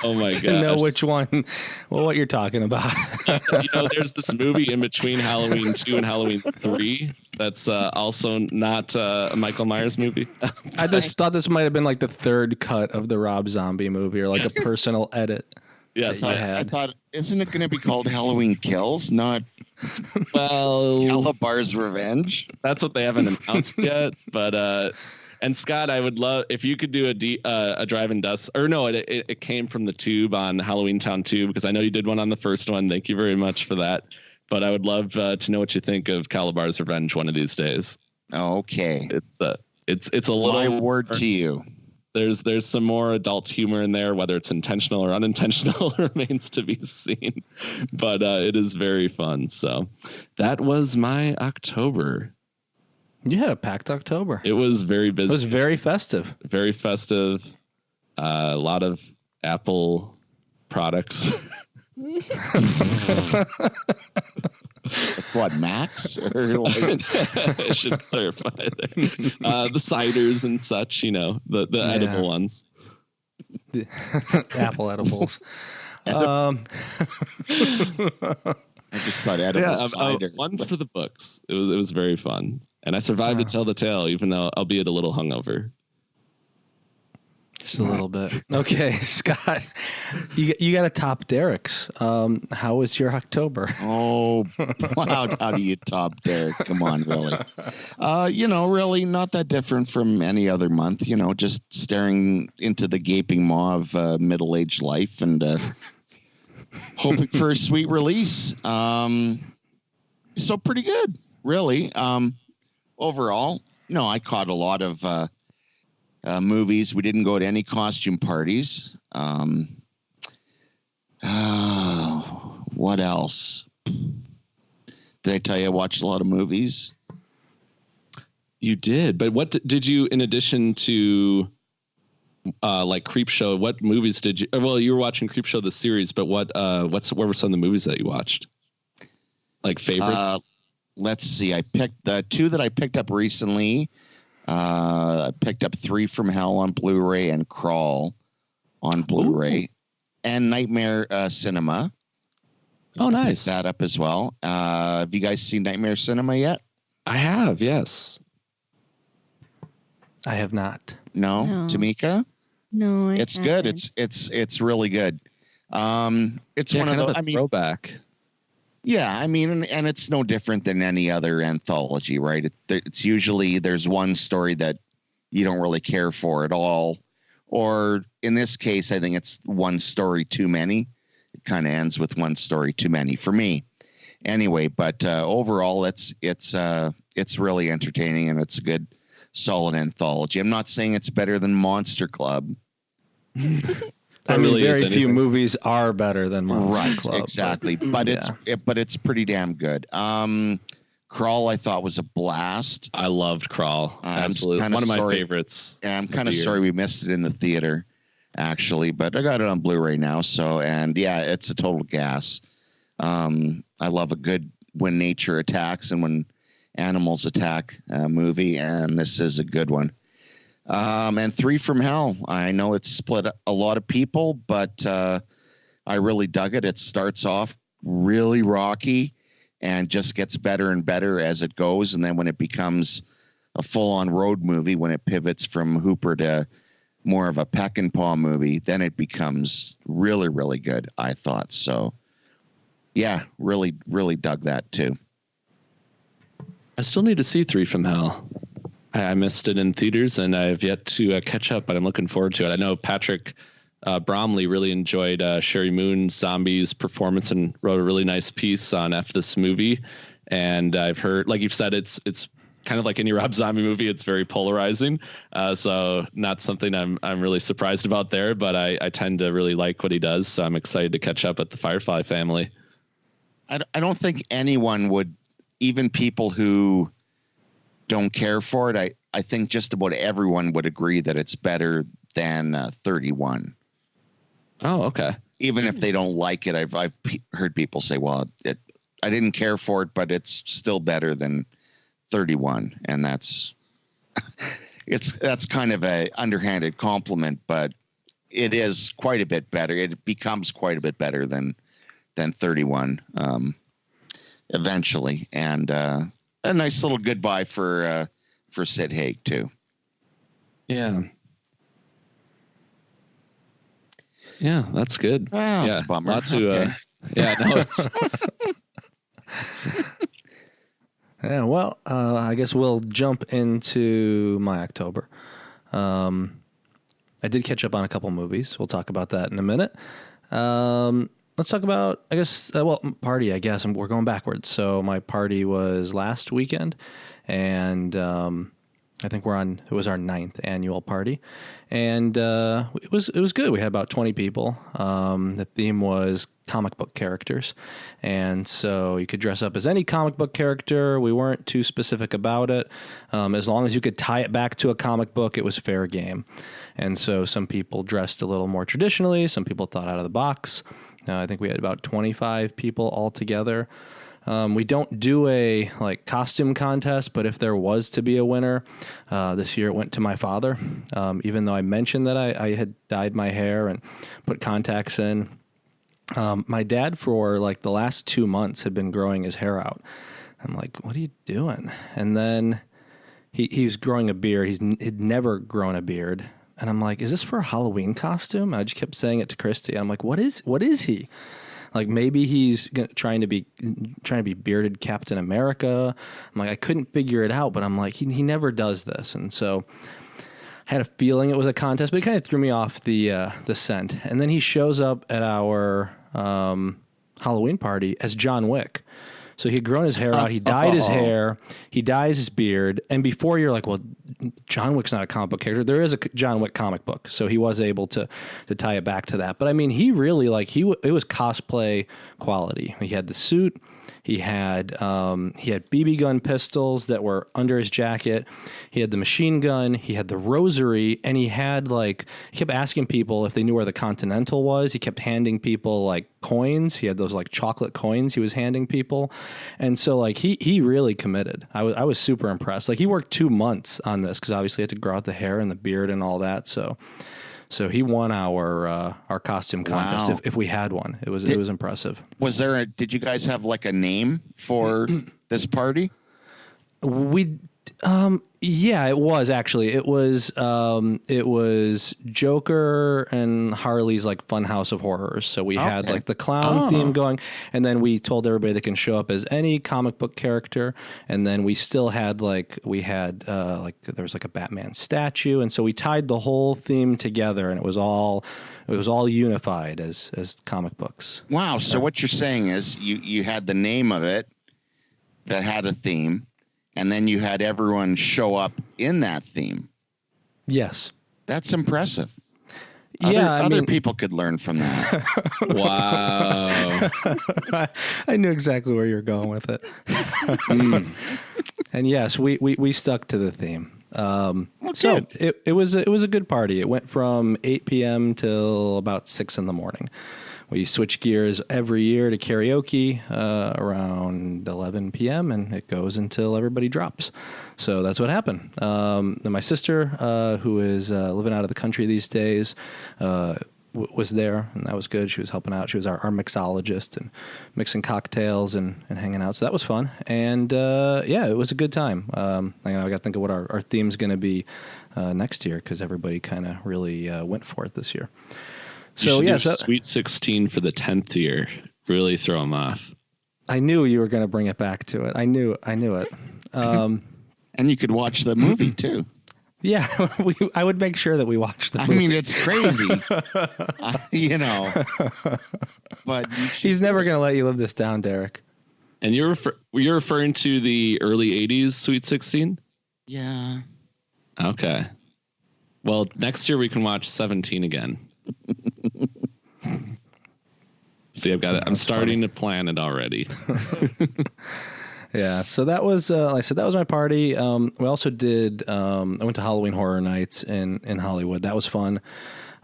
to know which one, what you're talking about. There's this movie in between Halloween 2 and Halloween 3 that's also not a Michael Myers movie. I just thought this might have been like the third cut of the Rob Zombie movie, or like a personal edit. Yes, I thought, isn't it going to be called Halloween Kills, not Calabar's Revenge? That's what they haven't announced yet. But and Scott, I would love if you could do a drive-in dust. Or no, it came from the Tube on Halloween Town 2, because I know you did one on the first one. Thank you very much for that. But I would love to know what you think of Calabar's Revenge one of these days. Okay, it's a little. My word to you. There's some more adult humor in there, whether it's intentional or unintentional remains to be seen, but it is very fun. So that was my October. You had a packed October. It was very busy. It was very festive. Very festive. A lot of Apple products. What, Max? Or like... I should clarify there. The ciders and such, the edible ones. The Apple edibles. I just thought edible cider. One for the books. It was very fun, and I survived to tell the tale, even though albeit a little hungover. Just a little bit. Okay, Scott, you got to top Derek's. How was your October? Oh, how do you top Derek? Come on, really. Really not that different from any other month. Just staring into the gaping maw of middle-aged life and hoping for a sweet release. So pretty good, really. Overall, no, I caught a lot of movies. We didn't go to any costume parties. What else? Did I tell you I watched a lot of movies? You did, but what did you, in addition to like Creepshow, what movies did you? Well, you were watching Creepshow the series, but what were some of the movies that you watched? Like favorites? Let's see. I picked the two that I picked up recently. I picked up 3 from Hell on Blu-ray and Crawl on Blu-ray. Ooh. And Nightmare Cinema. Oh, nice. That up as well. Have you guys seen Nightmare Cinema yet? I have, yes. I have not. No. Tamika? No, it's good. It's really good. It's one of those. Throwback. Yeah, and it's no different than any other anthology, right? It's usually there's one story that you don't really care for at all, or in this case, I think it's one story too many. It kind of ends with one story too many for me, anyway. But overall, it's really entertaining, and it's a good, solid anthology. I'm not saying it's better than Monster Club. Very few movies are better than Monster Club. Right, exactly. But it's pretty damn good. Crawl, I thought, was a blast. I loved Crawl. Absolutely. One of my favorites. Yeah, I'm kind of sorry we missed it in the theater, actually, but I got it on Blu-ray now. So, and yeah, it's a total gas. I love a good when nature attacks and when animals attack movie, and this is a good one. And Three from Hell. I know it's split a lot of people, but I really dug it. It starts off really rocky and just gets better and better as it goes. And then when it becomes a full-on road movie, when it pivots from Hooper to more of a peck and paw movie, then it becomes really, really good, I thought. So, yeah, really, really dug that too. I still need to see Three from Hell. I missed it in theaters, and I've yet to catch up, but I'm looking forward to it. I know Patrick Bromley really enjoyed Sherry Moon's Zombies performance and wrote a really nice piece on F This Movie. And I've heard, like you've said, it's kind of like any Rob Zombie movie. It's very polarizing. So not something I'm really surprised about there, but I tend to really like what he does. So I'm excited to catch up with the Firefly family. I don't think anyone would, even people who don't care for it. I think just about everyone would agree that it's better than 31. Oh, okay. Even if they don't like it, I've heard people say, well, I didn't care for it, but it's still better than 31. And that's kind of a underhanded compliment, but it is quite a bit better. It becomes quite a bit better than 31 eventually. And a nice little goodbye for Sid Haig too. Yeah. Yeah, that's good. Oh, yeah, it's a bummer. Lots to, yeah, no, it's. Yeah, well, I guess we'll jump into my October. I did catch up on a couple movies. We'll talk about that in a minute. Let's talk about, I guess, party, I guess. We're going backwards. So my party was last weekend, and I think it was our 9th annual party. And it was good. We had about 20 people. The theme was comic book characters. And so you could dress up as any comic book character. We weren't too specific about it. As long as you could tie it back to a comic book, it was fair game. And so some people dressed a little more traditionally. Some people thought out of the box. I think we had about 25 people all together. We don't do a costume contest, but if there was to be a winner, this year it went to my father. Even though I mentioned that I had dyed my hair and put contacts in, my dad for the last 2 months had been growing his hair out. I'm like, what are you doing? And then he was growing a beard. He'd never grown a beard. And I'm like, is this for a Halloween costume? And I just kept saying it to Christy. I'm like, what is he? Like, maybe he's trying to be bearded Captain America. I'm like, I couldn't figure it out, but I'm like, he never does this. And so I had a feeling it was a contest, but it kind of threw me off the scent. And then he shows up at our Halloween party as John Wick. So he'd grown his hair out. He dyed his hair. He dyes his beard. And before you're like, well, John Wick's not a comic book character. There is a John Wick comic book. So he was able to tie it back to that. But I mean, he really it was cosplay quality. He had the suit. He had BB gun pistols that were under his jacket. He had the machine gun. He had the rosary, and he kept asking people if they knew where the Continental was. He kept handing people coins. He had those chocolate coins he was handing people, and so he really committed. I was super impressed. He worked 2 months on this because obviously he had to grow out the hair and the beard and all that. So he won our costume contest. Wow. If we had one, it was impressive. Did you guys have a name for this party? Yeah, it was actually. It was Joker and Harley's Funhouse of Horrors. So we had the clown theme going, and then we told everybody they can show up as any comic book character, and then we still had there was a Batman statue, and so we tied the whole theme together, and it was all unified as comic books. Wow! So what you're saying is you had the name of it that had a theme. And then you had everyone show up in that theme. Yes. That's impressive. Other people could learn from that. Wow. I knew exactly where you're going with it. And yes, we stuck to the theme. So it was a good party. It went from 8 p.m. till about 6 in the morning, We switch gears every year to karaoke around 11 p.m. and it goes until everybody drops. So that's what happened. Then my sister, who is living out of the country these days, was there, and that was good. She was helping out. She was our mixologist and mixing cocktails and hanging out. So that was fun. And it was a good time. I got to think of what our theme's going to be next year because everybody kind of really went for it this year. So Sweet 16 for the 10th year. Really throw them off. I knew you were going to bring it back to it. I knew it. And you could watch the movie too. Yeah, I would make sure that we watched the movie. I mean, it's crazy, but he's never going to let you live this down, Derek. And you're referring to the early 80s Sweet 16? Yeah. Okay. Well, next year we can watch 17 again. See, I've got it. I'm starting to plan it already. Yeah, so that was, like I said, that was my party. We also did, I went to Halloween Horror Nights in Hollywood. That was fun.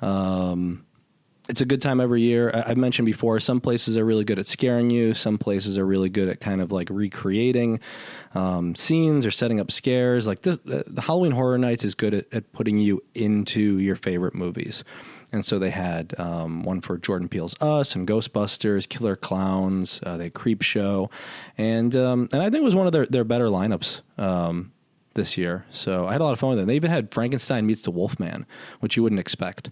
It's a good time every year. I've mentioned before, some places are really good at scaring you. Some places are really good at kind of like recreating scenes or setting up scares. Like the Halloween Horror Nights is good at putting you into your favorite movies. And so they had one for Jordan Peele's Us and Ghostbusters, Killer Clowns, they had Creep Show, and I think it was one of their better lineups this year. So I had a lot of fun with it. They even had Frankenstein Meets the Wolfman, which you wouldn't expect.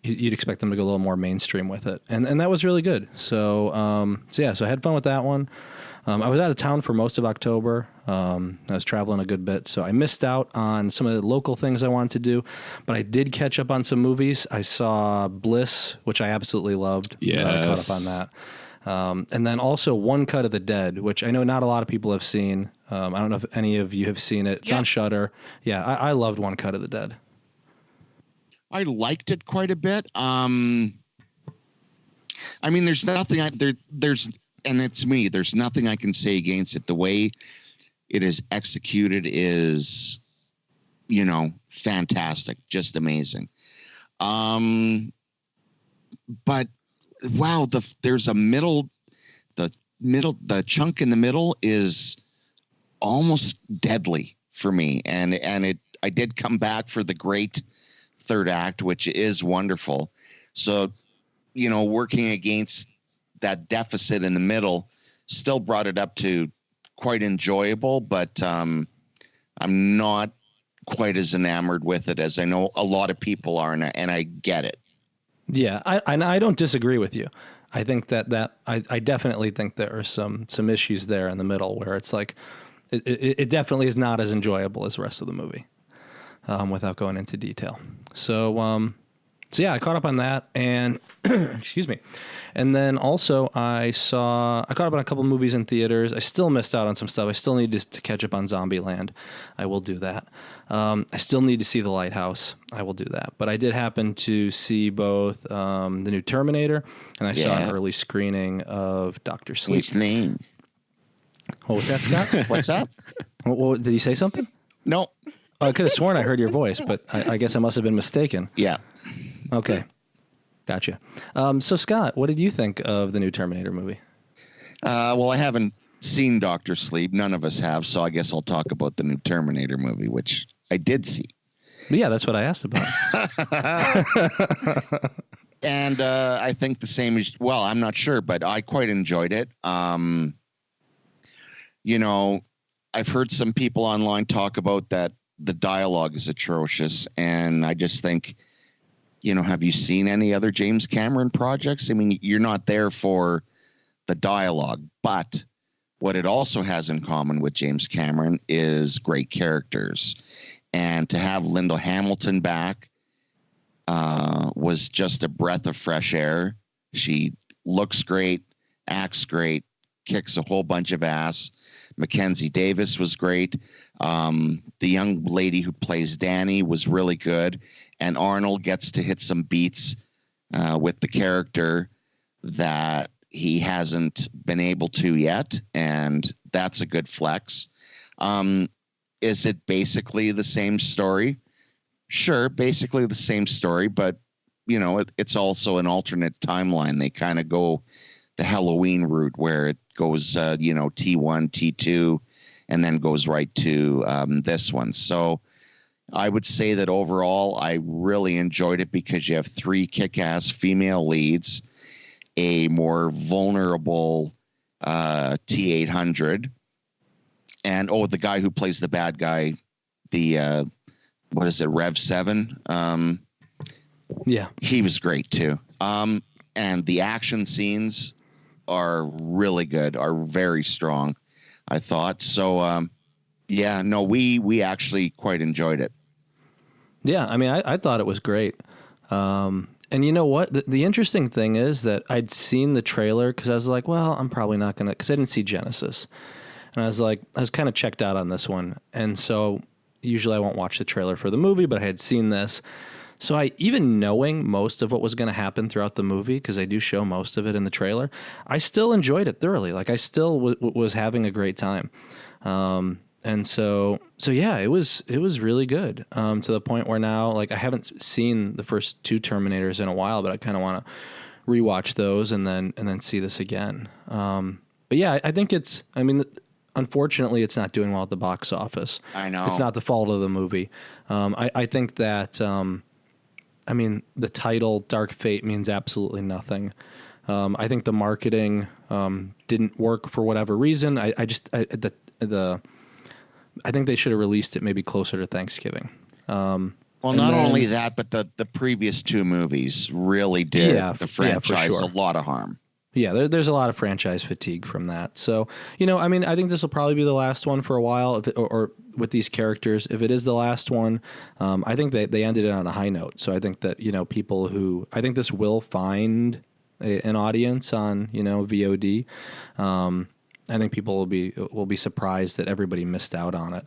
You'd expect them to go a little more mainstream with it, and that was really good. So I had fun with that one. I was out of town for most of October. I was traveling a good bit, so I missed out on some of the local things I wanted to do, but I did catch up on some movies. I saw Bliss, which I absolutely loved. Yes. Caught up on that. And then also One Cut of the Dead, which I know not a lot of people have seen. I don't know if any of you have seen it. It's on Shudder. Yeah, I loved One Cut of the Dead. I liked it quite a bit. I mean, there's nothing and it's me. There's nothing I can say against it. The way it is executed is, fantastic, just amazing. But wow, there's a the chunk in the middle is almost deadly for me, and I did come back for the great third act, which is wonderful. So, working against that deficit in the middle still brought it up to quite enjoyable, but I'm not quite as enamored with it as I know a lot of people are, and I get it. Yeah, I don't disagree with you. I think that I definitely think there are some issues there in the middle where it's like it definitely is not as enjoyable as the rest of the movie, without going into detail. So yeah, I caught up on that, and excuse me. And then also I caught up on a couple of movies in theaters. I still missed out on some stuff. I still need to catch up on Zombieland. I will do that. I still need to see The Lighthouse. I will do that. But I did happen to see both the new Terminator, and I saw an early screening of Dr. Sleep. What's name? What was that, Scott? What's up? What, did you say something? No. Oh, I could have sworn I heard your voice, but I guess I must have been mistaken. Yeah. Okay. Gotcha. So, Scott, what did you think of the new Terminator movie? Well, I haven't seen Dr. Sleep. None of us have, so I guess I'll talk about the new Terminator movie, which I did see. But yeah, that's what I asked about. And I think the same as, well, I'm not sure, but I quite enjoyed it. I've heard some people online talk about that the dialogue is atrocious, and I just think, have you seen any other James Cameron projects? I mean, you're not there for the dialogue, but what it also has in common with James Cameron is great characters. And to have Linda Hamilton back was just a breath of fresh air. She looks great, acts great, kicks a whole bunch of ass. Mackenzie Davis was great. The young lady who plays Danny was really good. And Arnold gets to hit some beats with the character that he hasn't been able to yet. And that's a good flex. Is it basically the same story? Sure, basically the same story, but it's also an alternate timeline. They kind of go the Halloween route where it goes, T1, T2, and then goes right to this one. So I would say that overall, I really enjoyed it because you have 3 kick-ass female leads, a more vulnerable T-800, and the guy who plays the bad guy, the what is it, Rev 7? Yeah, he was great too. And the action scenes are really good, are very strong, I thought. So we actually quite enjoyed it. Yeah, I mean, I thought it was great. And you know what? The interesting thing is that I'd seen the trailer because I was like, well, I'm probably not going to, because I didn't see Genesis. And I was kind of checked out on this one. And so usually I won't watch the trailer for the movie, but I had seen this. So even knowing most of what was going to happen throughout the movie, because I do show most of it in the trailer, I still enjoyed it thoroughly. Like I still was having a great time. And so yeah, it was really good, to the point where now, like, I haven't seen the first 2 Terminators in a while, but I kind of want to rewatch those and then see this again. But yeah, I think unfortunately, it's not doing well at the box office. I know. It's not the fault of the movie. I think that, the title Dark Fate means absolutely nothing. I think the marketing didn't work for whatever reason. I think they should have released it maybe closer to Thanksgiving. Well, not only that, but the previous 2 movies really did the franchise a lot of harm. Yeah, there's a lot of franchise fatigue from that. So, I think this will probably be the last one for a while, or with these characters. If it is the last one, I think they ended it on a high note. So I think that, I think this will find an audience on, VOD. I think people will be surprised that everybody missed out on it.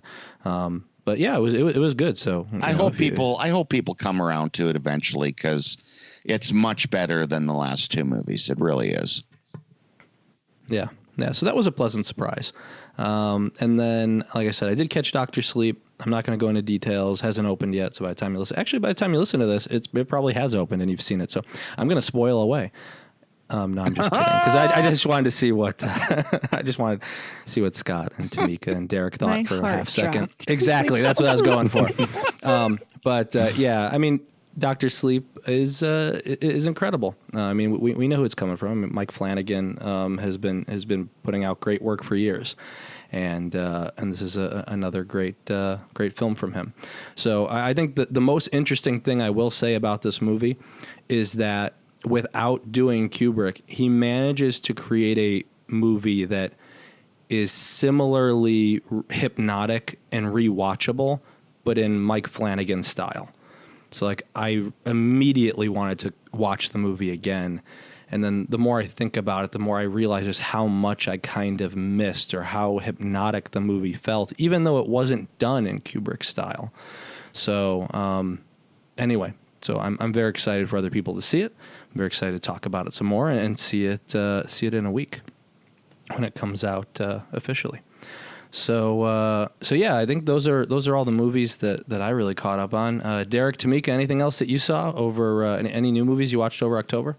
But yeah, it was good. So I hope people come around to it eventually, because it's much better than the last 2 movies. It really is. Yeah. So that was a pleasant surprise. And then, like I said, I did catch Dr. Sleep. I'm not going to go into details. Hasn't opened yet. So by the time you listen to this, it probably has opened and you've seen it. So I'm going to spoil away. No, I'm just kidding. Because I just wanted to see what Scott and Tamika and Derek thought for a half second. Exactly, that's what I was going for. Dr. Sleep is incredible. We know who it's coming from. Mike Flanagan has been putting out great work for years, and this is another great film from him. So I think that the most interesting thing I will say about this movie is that, without doing Kubrick, he manages to create a movie that is similarly hypnotic and rewatchable, but in Mike Flanagan style. So like, I immediately wanted to watch the movie again. And then the more I think about it, the more I realize just how much I kind of missed, or how hypnotic the movie felt, even though it wasn't done in Kubrick style. So anyway, so I'm very excited for other people to see it. I'm very excited to talk about it some more and see it in a week when it comes out officially. So yeah, I think those are all the movies that I really caught up on. Derek, Tamika, anything else that you saw over any new movies you watched over October?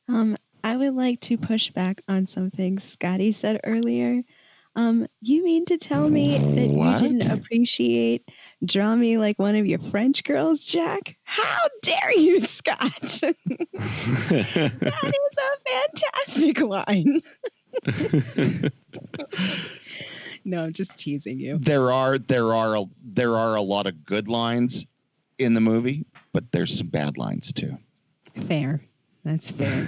I would like to push back on something Scotty said earlier. You mean to tell me that you didn't appreciate Draw Me Like One of Your French Girls, Jack? How dare you, Scott? That is a fantastic line. No, I'm just teasing you. There are a lot of good lines in the movie, but there's some bad lines too. Fair. That's fair.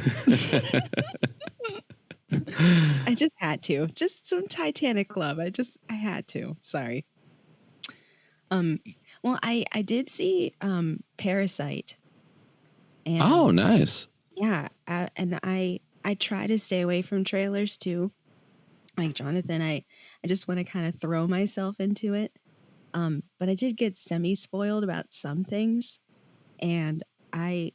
I just had to. Just some Titanic love. I had to. Sorry. Well, I did see Parasite. And, oh, nice. Yeah, and I try to stay away from trailers too. Like Jonathan, I just want to kind of throw myself into it. But I did get semi-spoiled about some things, and I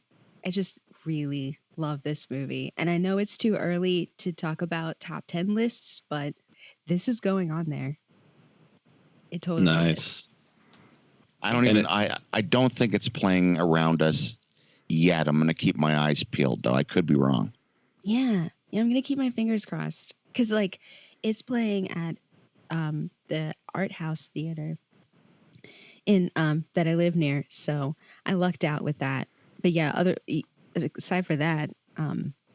just really love this movie. And I know it's too early to talk about top 10 lists, but this is going on there. It totally nice. is. I don't think it's playing around us yet. I'm going to keep my eyes peeled, though. I could be wrong. Yeah, I'm gonna keep my fingers crossed because like it's playing at the Art House Theater in that I live near, so I lucked out with that. But yeah, aside for that,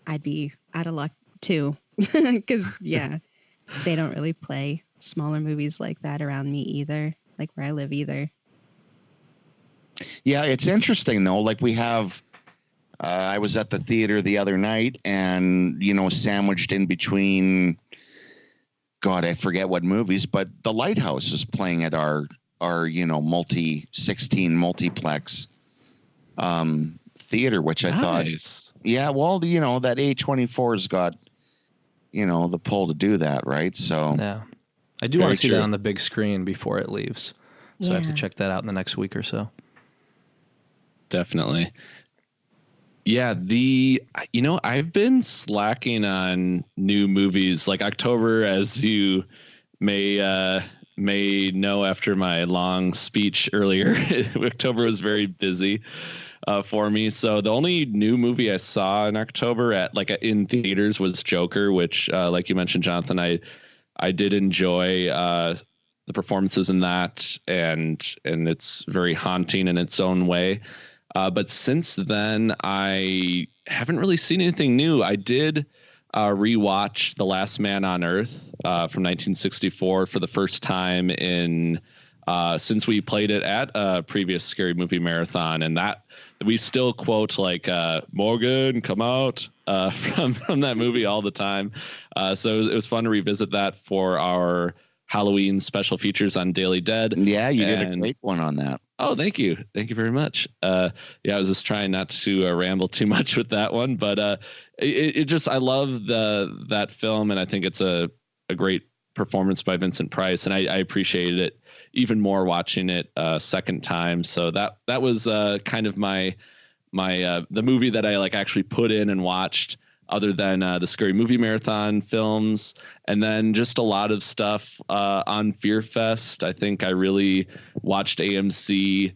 I'd be out of luck too because they don't really play smaller movies like that around me either, like where I live either. Yeah, it's interesting though. Like we have. I was at the theater the other night and, sandwiched in between, God, I forget what movies, but The Lighthouse is playing at our 16 multiplex theater, which I thought, yeah, well, that A24's got, the pull to do that, right? So, yeah, I do want to see that on the big screen before it leaves. So I have to check that out in the next week or so. Definitely. Yeah, I've been slacking on new movies. Like October, as you may know after my long speech earlier, October was very busy for me. So the only new movie I saw in October in theaters was Joker, which, like you mentioned, Jonathan, I did enjoy the performances in that, and it's very haunting in its own way. But since then, I haven't really seen anything new. I did rewatch The Last Man on Earth from 1964 for the first time since we played it at a previous Scary Movie Marathon, and that we still quote like Morgan, come out from that movie all the time. So it was fun to revisit that for our Halloween special features on Daily Dead. Yeah, you did a great one on that. Oh, thank you. Thank you very much. I was just trying not to ramble too much with that one, but I love that film, and I think it's a great performance by Vincent Price, and I appreciated it even more watching it second time. So that was kind of my the movie that I actually put in and watched, other than the Scary Movie Marathon films, and then just a lot of stuff on Fear Fest. I think I really watched AMC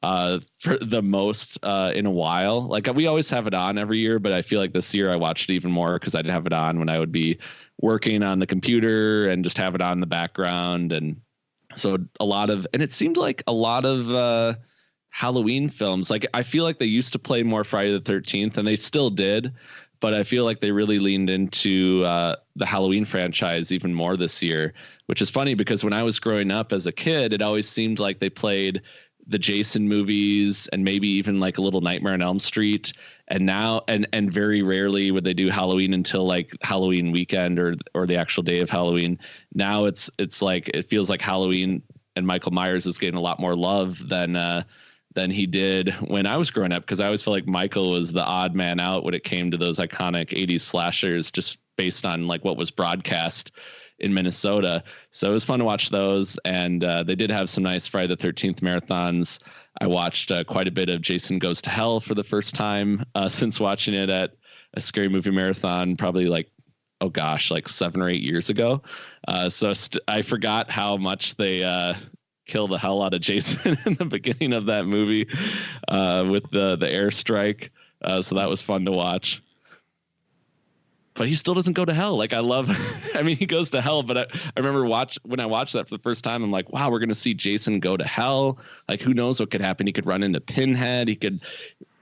for the most in a while. Like we always have it on every year, but I feel like this year I watched it even more because I'd have it on when I would be working on the computer and just have it on in the background. And so it seemed like a lot of Halloween films. Like I feel like they used to play more Friday the 13th, and they still did, but I feel like they really leaned into the Halloween franchise even more this year, which is funny because when I was growing up as a kid, it always seemed like they played the Jason movies and maybe even like a little Nightmare on Elm Street. And now, and very rarely would they do Halloween until like Halloween weekend or the actual day of Halloween. Now it's like, it feels like Halloween and Michael Myers is getting a lot more love than he did when I was growing up, because I always felt like Michael was the odd man out when it came to those iconic 80s slashers, just based on like what was broadcast in Minnesota. So it was fun to watch those, and they did have some nice Friday the 13th marathons. I watched quite a bit of Jason Goes to Hell for the first time since watching it at a Scary Movie Marathon, probably like 7 or 8 years ago. So I forgot how much they kill the hell out of Jason in the beginning of that movie with the airstrike. So that was fun to watch. But he still doesn't go to hell. Like he goes to hell, but I remember when I watched that for the first time, I'm like, wow, we're going to see Jason go to hell. Like, who knows what could happen? He could run into Pinhead.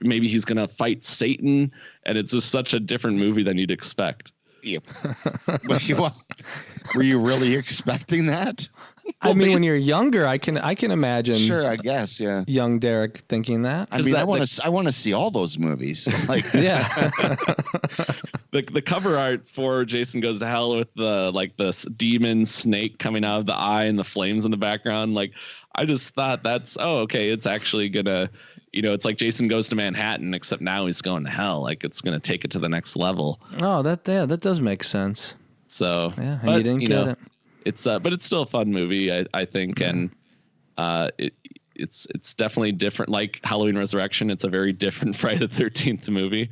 Maybe he's going to fight Satan. And it's just such a different movie than you'd expect. Yeah. Were you really expecting that? I mean, when you're younger, I can imagine. Sure, I guess, yeah. Young Derek thinking that. I mean, I want to see all those movies. Like, yeah. The cover art for Jason Goes to Hell with the demon snake coming out of the eye and the flames in the background. Like, I just thought it's actually gonna, it's like Jason Goes to Manhattan, except now he's going to hell. Like, it's gonna take it to the next level. Oh, that does make sense. So yeah, and you didn't get it. It's but it's still a fun movie, I think, and it's definitely different. Like Halloween Resurrection, it's a very different Friday the 13th movie.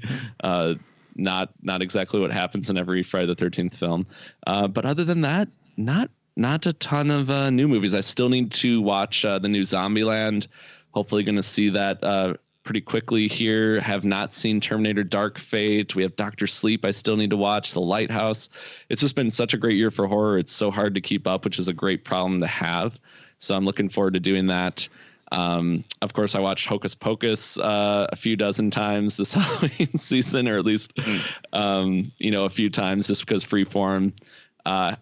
Not exactly what happens in every Friday the 13th film. But other than that, not a ton of new movies. I still need to watch the new Zombieland. Hopefully going to see that pretty quickly here. Have not seen Terminator Dark Fate. We have Doctor Sleep I still need to watch. The Lighthouse. It's just been such a great year for horror. It's so hard to keep up, which is a great problem to have. So I'm looking forward to doing that. Of course, I watched Hocus Pocus a few dozen times this Halloween season, or at least, a few times, just because Freeform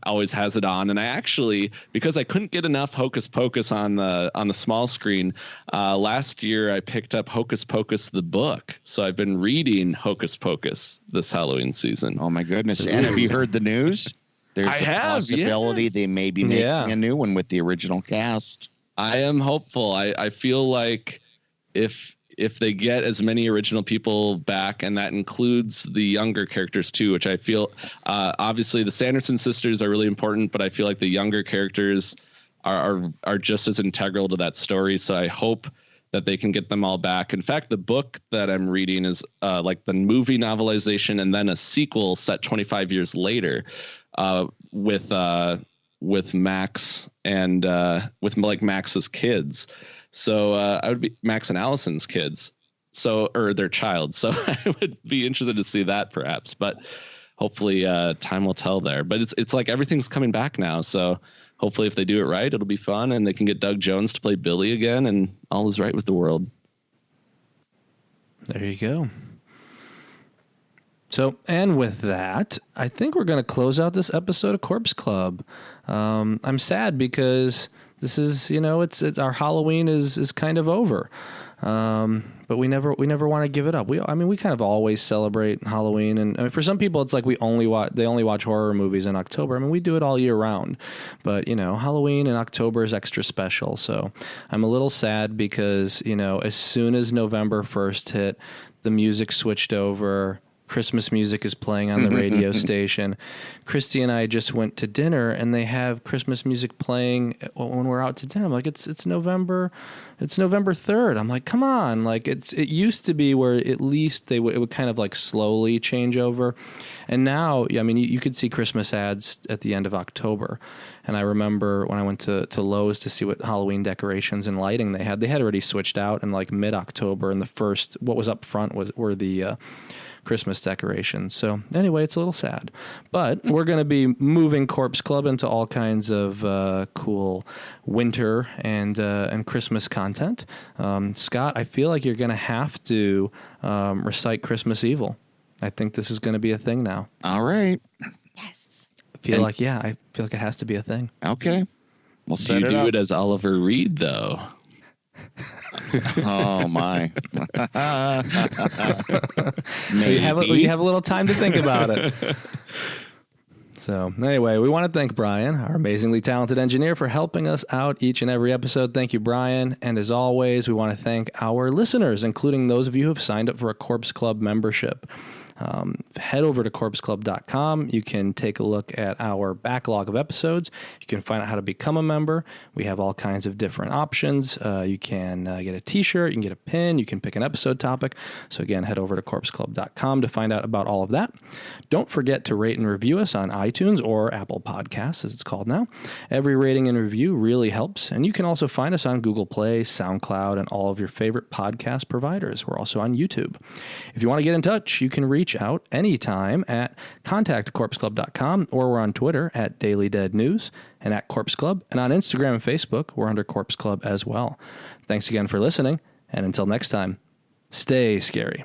always has it on. And I actually, because I couldn't get enough Hocus Pocus on the small screen, last year I picked up Hocus Pocus the book. So I've been reading Hocus Pocus this Halloween season. Oh my goodness! And have you heard the news? There's a possibility they may be making a new one with the original cast. I am hopeful. I feel like if they get as many original people back, and that includes the younger characters too, which I feel obviously the Sanderson sisters are really important, but I feel like the younger characters are just as integral to that story. So I hope that they can get them all back. In fact, the book that I'm reading is like the movie novelization and then a sequel set 25 years later with Max and with like Max's kids. So I would be Max and Allison's kids. So, or their child. So I would be interested to see that perhaps, but hopefully time will tell there. But it's like everything's coming back now. So hopefully if they do it right, it'll be fun and they can get Doug Jones to play Billy again and all is right with the world. There you go. So, and with that, I think we're going to close out this episode of Corpse Club. I'm sad because this is, it's our Halloween is kind of over. But we never want to give it up. We kind of always celebrate Halloween. And for some people, it's like they only watch horror movies in October. I mean, we do it all year round, but Halloween in October is extra special. So I'm a little sad because, as soon as November 1st hit, the music switched over. Christmas music is playing on the radio station. Christy and I just went to dinner and they have Christmas music playing when we're out to dinner. I'm like, it's November 3rd. I'm like, come on. Like it used to be where at least it would kind of like slowly change over. And now, I mean, you could see Christmas ads at the end of October. And I remember when I went to Lowe's to see what Halloween decorations and lighting they had already switched out in like mid-October. And the first, what was up front were the Christmas decorations. So anyway, it's a little sad, but we're going to be moving Corpse Club into all kinds of cool winter and Christmas content. Scott, I feel like you're going to have to recite Christmas Evil. I think this is going to be a thing now. All right. Yes. I feel like it has to be a thing. Okay. We'll set do you it do up. it as Oliver Reed though? Oh my. You have a little time to think about it. So anyway, we want to thank Brian, our amazingly talented engineer, for helping us out each and every episode. Thank you, Brian. And as always, we want to thank our listeners, including those of you who have signed up for a Corpse Club membership. Head over to corpseclub.com. You can take a look at our backlog of episodes. You can find out how to become a member. We have all kinds of different options. You can get a t-shirt, you can get a pin, you can pick an episode topic. So again, head over to corpseclub.com to find out about all of that. Don't forget to rate and review us on iTunes or Apple Podcasts, as it's called now. Every rating and review really helps. And you can also find us on Google Play, SoundCloud, and all of your favorite podcast providers. We're also on YouTube. If you want to get in touch, you can reach out anytime at contact@corpseclub.com, or we're on Twitter at Daily Dead News and at Corpse Club, and on Instagram and Facebook we're under Corpse Club as well. Thanks again for listening, and until next time, stay scary.